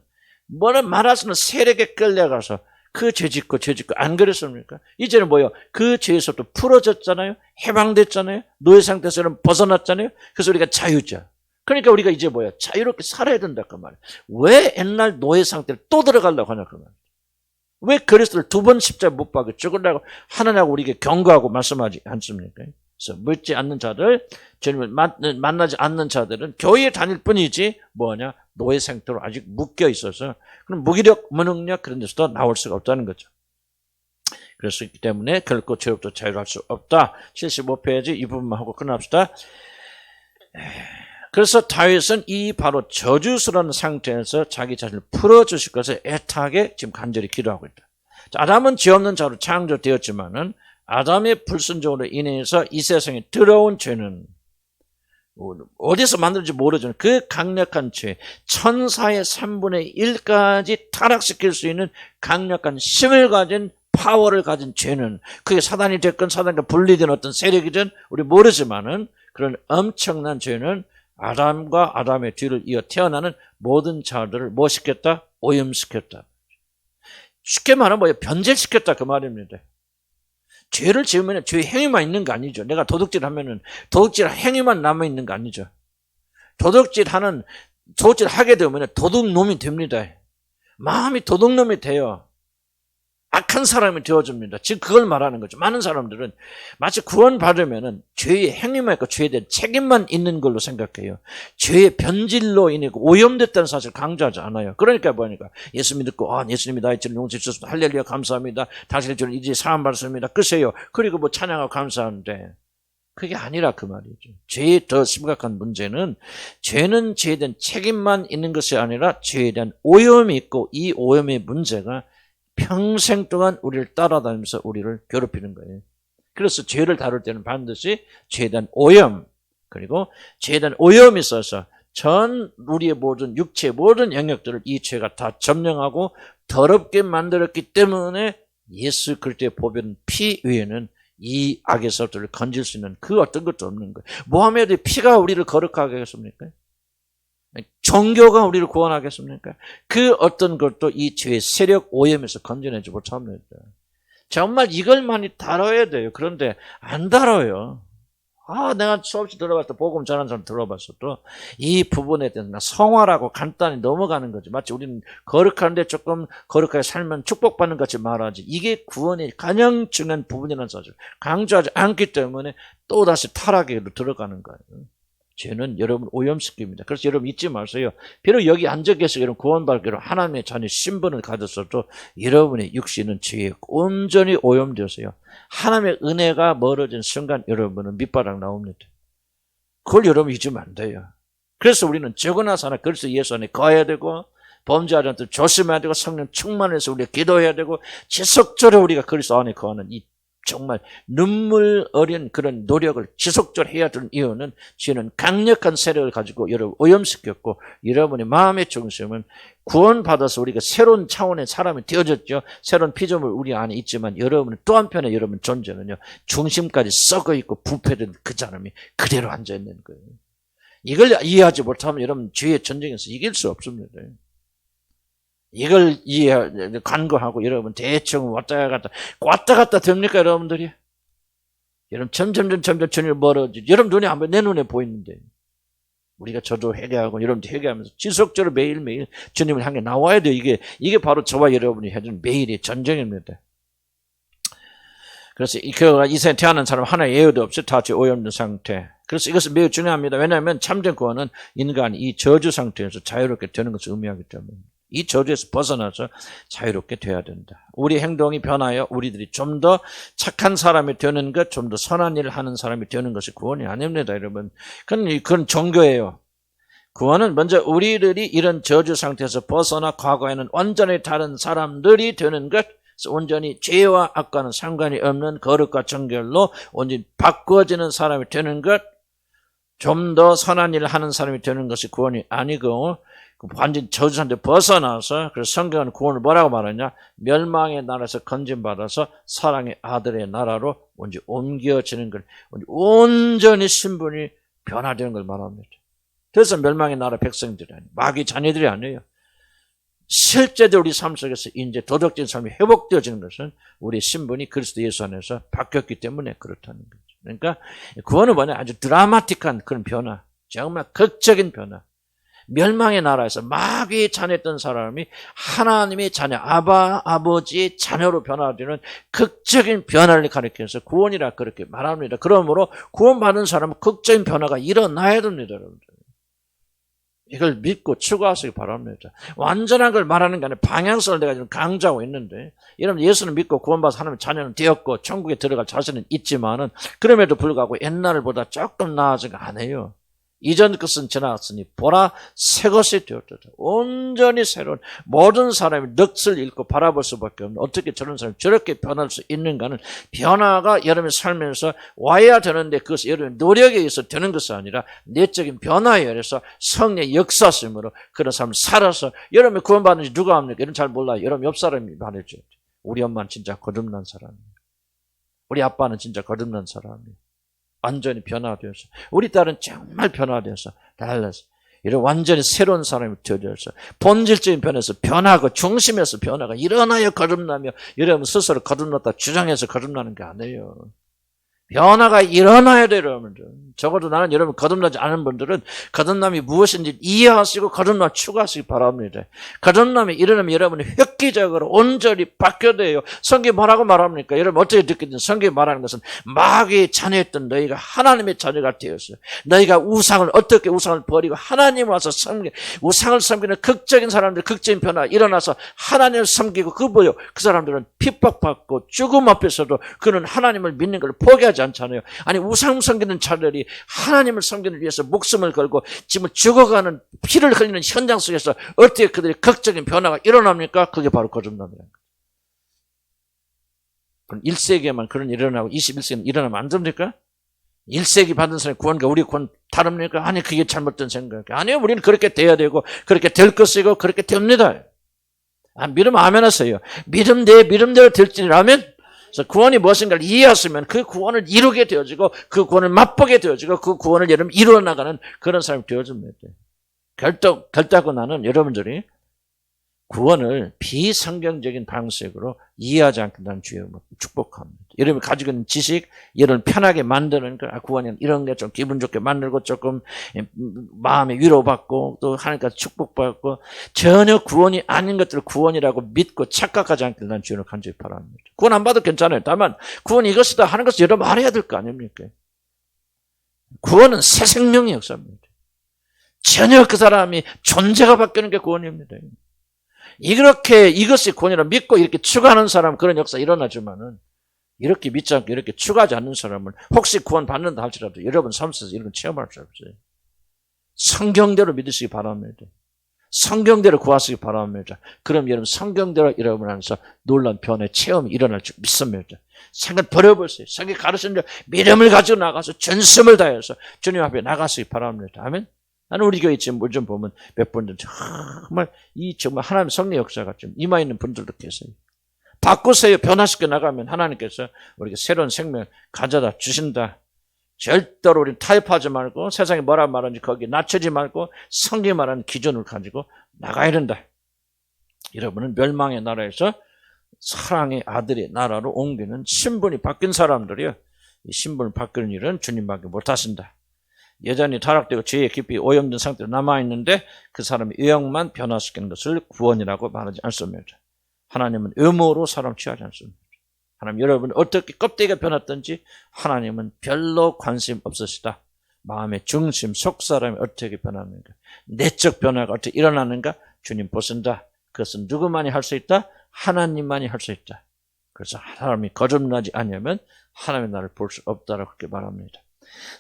뭐라 말할 수는 세력에 끌려가서 그 죄 짓고 안 그랬습니까? 이제는 뭐예요? 그 죄에서도 풀어졌잖아요. 해방됐잖아요. 노예 상태에서는 벗어났잖아요. 그래서 우리가 자유자. 그러니까 우리가 이제 뭐예요? 자유롭게 살아야 된다 그 말이에요. 왜 옛날 노예 상태를 또 들어가려고 하냐 그 말이에요. 왜 그리스도를 2번 십자가에 못 박아 죽으려고 하느냐고 우리에게 경고하고 말씀하지 않습니까? 그래서 묻지 않는 자들, 주님을 만나지 않는 자들은 교회에 다닐 뿐이지 뭐냐, 노예 상태로 아직 묶여 있어서 그럼 무기력, 무능력 그런 데서도 나올 수가 없다는 거죠. 그렇기 때문에 결코 죄로부터 자유할 수 없다. 75페이지 이 부분만 하고 끝납시다. 그래서 다윗은 이 바로 저주스러운 상태에서 자기 자신을 풀어주실 것을 애타게 지금 간절히 기도하고 있다. 자, 아담은 죄 없는 자로 창조되었지만은 아담의 불순종으로 인해서 이 세상에 들어온 죄는 어디서 만들어진지 모르지만 그 강력한 죄, 천사의 3분의 1까지 타락시킬 수 있는 강력한 힘을 가진 파워를 가진 죄는, 그게 사단이 됐건 사단과 분리된 어떤 세력이든 우리 모르지만은 그런 엄청난 죄는 아담과 아담의 뒤를 이어 태어나는 모든 자들을 뭐 시켰다? 오염시켰다. 쉽게 말하면 뭐예요? 변질시켰다 그 말입니다. 죄를 지으면 죄의 행위만 있는 거 아니죠. 내가 도둑질하면은 도둑질 행위만 남아 있는 거 아니죠. 도둑질 하게 되면 도둑놈이 됩니다. 마음이 도둑놈이 돼요. 악한 사람이 되어줍니다. 지금 그걸 말하는 거죠. 많은 사람들은 마치 구원받으면은 죄의 행위만 있고 죄에 대한 책임만 있는 걸로 생각해요. 죄의 변질로 인해 오염됐다는 사실을 강조하지 않아요. 그러니까 뭐니까 예수 믿고 예수님이 나의 죄를 용서해 주셔서 할렐루야 감사합니다. 당신의 죄를 이제 사함 받았습니다. 끝이에요. 그리고 뭐 찬양하고 감사하는데 그게 아니라 그 말이죠. 죄의 더 심각한 문제는 죄는 죄에 대한 책임만 있는 것이 아니라 죄에 대한 오염이 있고 이 오염의 문제가 평생 동안 우리를 따라다니면서 우리를 괴롭히는 거예요. 그래서 죄를 다룰 때는 반드시 죄에 대한 오염, 그리고 죄에 대한 오염이 있어서 전 우리의 모든 육체의 모든 영역들을 이 죄가 다 점령하고 더럽게 만들었기 때문에 예수 그리스도의 보배는 피 외에는 이 악에서부터 건질 수 있는 그 어떤 것도 없는 거예요. 모하메드의 피가 우리를 거룩하게 하겠습니까? 종교가 우리를 구원하겠습니까? 그 어떤 것도 이 죄의 세력 오염에서 건져내지 못합니다. 정말 이걸 많이 다뤄야 돼요. 그런데 안 다뤄요. 내가 수없이 들어봤어. 복음 전하는 사람 들어봤어도 이 부분에 대해서 성화라고 간단히 넘어가는 거지. 마치 우리는 거룩한데 조금 거룩하게 살면 축복받는 것 같이 말하지. 이게 구원의 가장 중요한 부분이라는 사실 강조하지 않기 때문에 또다시 타락에로 들어가는 거예요. 죄는 여러분 오염시킵니다. 그래서 여러분 잊지 마세요. 비록 여기 앉아 계셔 여러분 구원받기로 하나님의 자녀 신분을 가졌어도 여러분의 육신은 죄에 온전히 오염되었어요. 하나님의 은혜가 멀어진 순간 여러분은 밑바닥 나옵니다. 그걸 여러분 잊으면 안 돼요. 그래서 우리는 적어나서 하나 그리스도 예수 안에 거해야 되고 범죄하지 않도록 조심해야 되고 성령 충만해서 우리가 기도해야 되고 지속적으로 우리가 그리스도 안에 거하는 이 정말 눈물 어린 그런 노력을 지속적으로 해야 되는 이유는 죄는 강력한 세력을 가지고 여러분 오염시켰고 여러분의 마음의 중심은 구원받아서 우리가 새로운 차원의 사람이 되어졌죠. 새로운 피조물 우리 안에 있지만 여러분은 또 한편에 여러분 존재는요. 중심까지 썩어있고 부패된 그 사람이 그대로 앉아있는 거예요. 이걸 이해하지 못하면 여러분 죄의 전쟁에서 이길 수 없습니다. 이걸 간과하고 여러분 대충 왔다 갔다 됩니까 여러분들이? 여러분 점점 주님이 멀어지죠. 여러분 눈에 안 보여. 내 눈에 보이는데 우리가 저도 회개하고 여러분도 회개하면서 지속적으로 매일매일 주님을 향해 나와야 돼요. 이게 바로 저와 여러분이 해주는 매일의 전쟁입니다. 그래서 이 세상에 태어난 사람 하나의 예외도 없이 다 죄 오염된 상태. 그래서 이것은 매우 중요합니다. 왜냐하면 참된 구원은 인간이 이 저주 상태에서 자유롭게 되는 것을 의미하기 때문에 이 저주에서 벗어나서 자유롭게 돼야 된다. 우리 행동이 변하여 우리들이 좀 더 착한 사람이 되는 것, 좀 더 선한 일을 하는 사람이 되는 것이 구원이 아닙니다, 여러분. 그건 종교예요. 구원은 먼저 우리들이 이런 저주 상태에서 벗어나 과거에는 완전히 다른 사람들이 되는 것, 온전히 죄와 악과는 상관이 없는 거룩과 정결로 온전히 바꾸어지는 사람이 되는 것, 좀 더 선한 일을 하는 사람이 되는 것이 구원이 아니고 완전 저주 상태 벗어나서 그래서 성경은 구원을 뭐라고 말하냐? 멸망의 나라에서 건진받아서 사랑의 아들의 나라로 온전히 옮겨지는 걸 온전히 신분이 변화되는 걸 말합니다. 그래서 멸망의 나라 백성들이 아니에요. 마귀 자녀들이 아니에요. 실제로 우리 삶 속에서 이제 도덕적인 삶이 회복되어지는 것은 우리 신분이 그리스도 예수 안에서 바뀌었기 때문에 그렇다는 거죠. 그러니까 구원은 뭐냐? 아주 드라마틱한 그런 변화, 정말 극적인 변화. 멸망의 나라에서 마귀의 자녀였던 사람이 하나님의 자녀, 아버지의 자녀로 변화되는 극적인 변화를 가리켜서 구원이라 그렇게 말합니다. 그러므로 구원받은 사람은 극적인 변화가 일어나야 됩니다, 여러분들. 이걸 믿고 추구하시기 바랍니다. 완전한 걸 말하는 게 아니라 방향성을 내가 지금 강조하고 있는데, 여러분 예수는 믿고 구원받아서 하나님의 자녀는 되었고 천국에 들어갈 자신은 있지만은 그럼에도 불구하고 옛날보다 조금 나아진 거 아니에요. 이전 것은 지나갔으니 보라 새 것이 되었다. 온전히 새로운 모든 사람이 넋을 잃고 바라볼 수밖에 없는 어떻게 저런 사람이 저렇게 변할 수 있는가는 변화가 여러분의 삶에서 와야 되는데 그것이 여러분의 노력에 의해서 되는 것이 아니라 내적인 변화에 의해서 성령의 역사심으로 그런 사람을 살아서 여러분이 구원받는지 누가 합니까? 이런 잘 몰라요. 여러분 옆 사람이 말해줘요. 우리 엄마는 진짜 거듭난 사람이에요. 우리 아빠는 진짜 거듭난 사람이에요. 완전히 변화되어서 우리 딸은 정말 변화되어서 달라서 이런 완전히 새로운 사람이 되어서 본질적인 변화에서 변하고 중심에서 변화가 일어나야 거듭나며 여러분 스스로 거듭났다 주장해서 거듭나는 게 아니에요. 변화가 일어나야 돼요, 여러분들. 적어도 나는 여러분 거듭나지 않은 분들은 거듭남이 무엇인지 이해하시고 거듭남 추구하시기 바랍니다. 거듭남이 일어나면 여러분이 획기적으로 온전히 바뀌어야 돼요. 성경이 뭐라고 말합니까? 여러분 어떻게 듣겠든 성경이 말하는 것은 마귀의 자녀였던 너희가 하나님의 자녀가 되었어요. 너희가 어떻게 우상을 버리고 하나님을 와서 우상을 섬기는 극적인 사람들, 극적인 변화가 일어나서 하나님을 섬기고 그 사람들은 핍박받고 죽음 앞에서도 그는 하나님을 믿는 걸 포기하지 않잖아요. 아니 우상 섬기는 자들이 하나님을 섬기는 위해서 목숨을 걸고 지금 죽어가는 피를 흘리는 현장 속에서 어떻게 그들의 극적인 변화가 일어납니까? 그게 바로 거듭남이라는 거예요. 그럼 1세기에만 그런 일이 일어나고 21세기는 일어나면 안 됩니까? 1세기 받은 사람의 구원과 우리 구원 다릅니까? 아니, 그게 잘못된 생각이에요. 아니요, 우리는 그렇게 돼야 되고 그렇게 될 것이고 그렇게 됩니다. 믿으면 아멘 하세요. 믿음대로 될지라면, 그래서 구원이 무엇인가를 이해했으면 그 구원을 이루게 되어지고 그 구원을 맛보게 되어지고 그 구원을 여러분 이루어 나가는 그런 사람이 되어집니다. 결단하고 나는 여러분들이 구원을 비성경적인 방식으로 이해하지 않겠다는 주여 축복합니다. 여러분이 가지고 있는 지식, 여러분 편하게 만드는 거, 구원은 이런 게 좀 기분 좋게 만들고 조금 마음에 위로받고 또 하나님께서 축복받고 전혀 구원이 아닌 것들을 구원이라고 믿고 착각하지 않겠다는 주여를 간절히 바랍니다. 구원 안 받아도 괜찮아요. 다만 구원이 이것이다 하는 것을 여러분 알아야 될 거 아닙니까? 구원은 새 생명의 역사입니다. 전혀 그 사람이 존재가 바뀌는 게 구원입니다. 이것이 구원이라 믿고 이렇게 추구하는 사람 그런 역사 일어나지만은 이렇게 믿지 않고 이렇게 추구하지 않는 사람은 혹시 구원 받는다 할지라도 여러분 삶 속에서 이런 건 체험할 수 없어요. 성경대로 믿으시기 바랍니다. 성경대로 구하시기 바랍니다. 그럼 여러분 성경대로 여러분 안에서 놀라운 변화의 체험이 일어날 줄 믿습니다. 생각 버려보세요. 생각 가르치는 데 믿음을 가지고 나가서 전심을 다해서 주님 앞에 나가시기 바랍니다. 아멘. 나는 우리 교회 지금 뭘 좀 보면 몇 분들 정말 하나님 성령 역사가 좀 임하 있는 분들도 계세요. 바꾸세요. 변화시켜 나가면 하나님께서 우리에게 새로운 생명 가져다 주신다. 절대로 우리는 타협하지 말고 세상에 뭐라 말하는지 거기에 낮추지 말고 성경이 말하는 기준을 가지고 나가야 된다. 여러분은 멸망의 나라에서 사랑의 아들의 나라로 옮기는 신분이 바뀐 사람들이요. 이 신분을 바뀌는 일은 주님밖에 못하신다. 여전히 타락되고 죄에 깊이 오염된 상태로 남아있는데 그 사람의 의욕만 변화시키는 것을 구원이라고 말하지 않습니다. 하나님은 의무로 사람 취하지 않습니다. 하나님 여러분 어떻게 껍데기가 변했든지 하나님은 별로 관심 없으시다. 마음의 중심, 속사람이 어떻게 변하는가, 내적 변화가 어떻게 일어나는가 주님 보신다. 그것은 누구만이 할 수 있다? 하나님만이 할 수 있다. 그래서 사람이 거듭나지 않으면 하나님의 나라를 볼 수 없다라고 그렇게 말합니다.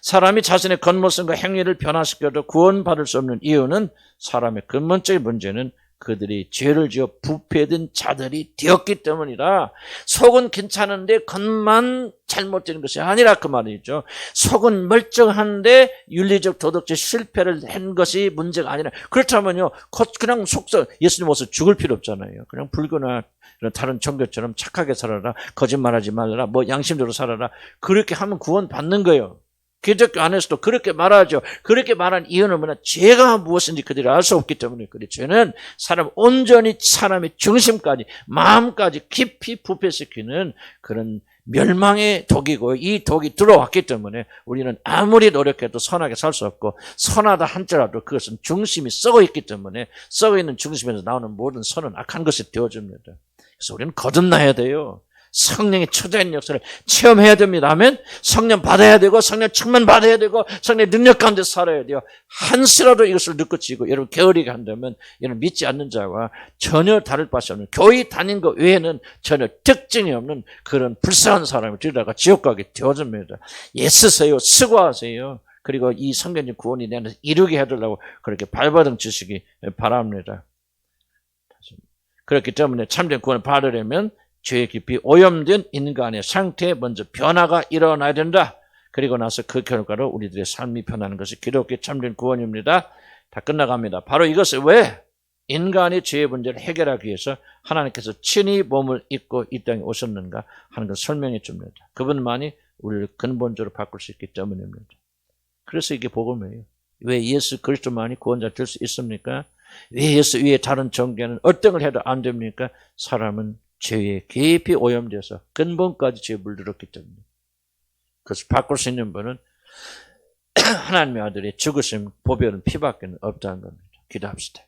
사람이 자신의 겉모습과 행위를 변화시켜도 구원받을 수 없는 이유는 사람의 근본적인 문제는 그들이 죄를 지어 부패된 자들이 되었기 때문이라. 속은 괜찮은데 겉만 잘못된 것이 아니라 그 말이죠. 속은 멀쩡한데 윤리적 도덕적 실패를 한 것이 문제가 아니라. 그렇다면요 그냥 속서 예수님 모습 죽을 필요 없잖아요. 그냥 불교나 이런 다른 종교처럼 착하게 살아라, 거짓말하지 말라, 뭐 양심대로 살아라, 그렇게 하면 구원 받는 거예요. 기독교 안에서도 그렇게 말하죠. 그렇게 말한 이유는 뭐냐? 죄가 무엇인지 그들이 알 수 없기 때문에 그래. 죄는 사람 온전히 사람의 중심까지 마음까지 깊이 부패시키는 그런 멸망의 독이고 이 독이 들어왔기 때문에 우리는 아무리 노력해도 선하게 살 수 없고 선하다 한자라도 그것은 중심이 썩어 있기 때문에 썩어 있는 중심에서 나오는 모든 선은 악한 것이 되어집니다. 그래서 우리는 거듭나야 돼요. 성령의 초자인 역사를 체험해야 됩니다. 아멘. 성령 받아야 되고 성령 충만 받아야 되고 성령의 능력 가운데 살아야 돼요. 한시라도 이것을 느껴지고 여러분 게으르게 한다면 여러분 믿지 않는 자와 전혀 다를 바가 없는 교회 다닌 것 외에는 전혀 특징이 없는 그런 불쌍한 사람이 되다가 지옥 가게 되어집니다. 애쓰세요. 수고하세요. 그리고 이 성경적 구원이 내 안에서 이루게 해달라고 그렇게 발버둥 치시기 바랍니다. 그렇기 때문에 참된 구원을 받으려면 죄에 깊이 오염된 인간의 상태에 먼저 변화가 일어나야 된다. 그리고 나서 그 결과로 우리들의 삶이 변하는 것이 기독교의 참된 구원입니다. 다 끝나갑니다. 바로 이것을 왜 인간의 죄의 문제를 해결하기 위해서 하나님께서 친히 몸을 입고 이 땅에 오셨는가 하는 것을 설명해 줍니다. 그분만이 우리를 근본적으로 바꿀 수 있기 때문입니다. 그래서 이게 복음이에요. 왜 예수 그리스도만이 구원자 될 수 있습니까? 왜 예수 위에 다른 종교는 어떤 걸 해도 안 됩니까? 사람은 죄에 깊이 오염돼서 근본까지 죄에 물들었기 때문에 그것을 바꿀 수 있는 분은 하나님의 아들의 죽으심, 보배는 피밖에 없다는 겁니다. 기도합시다.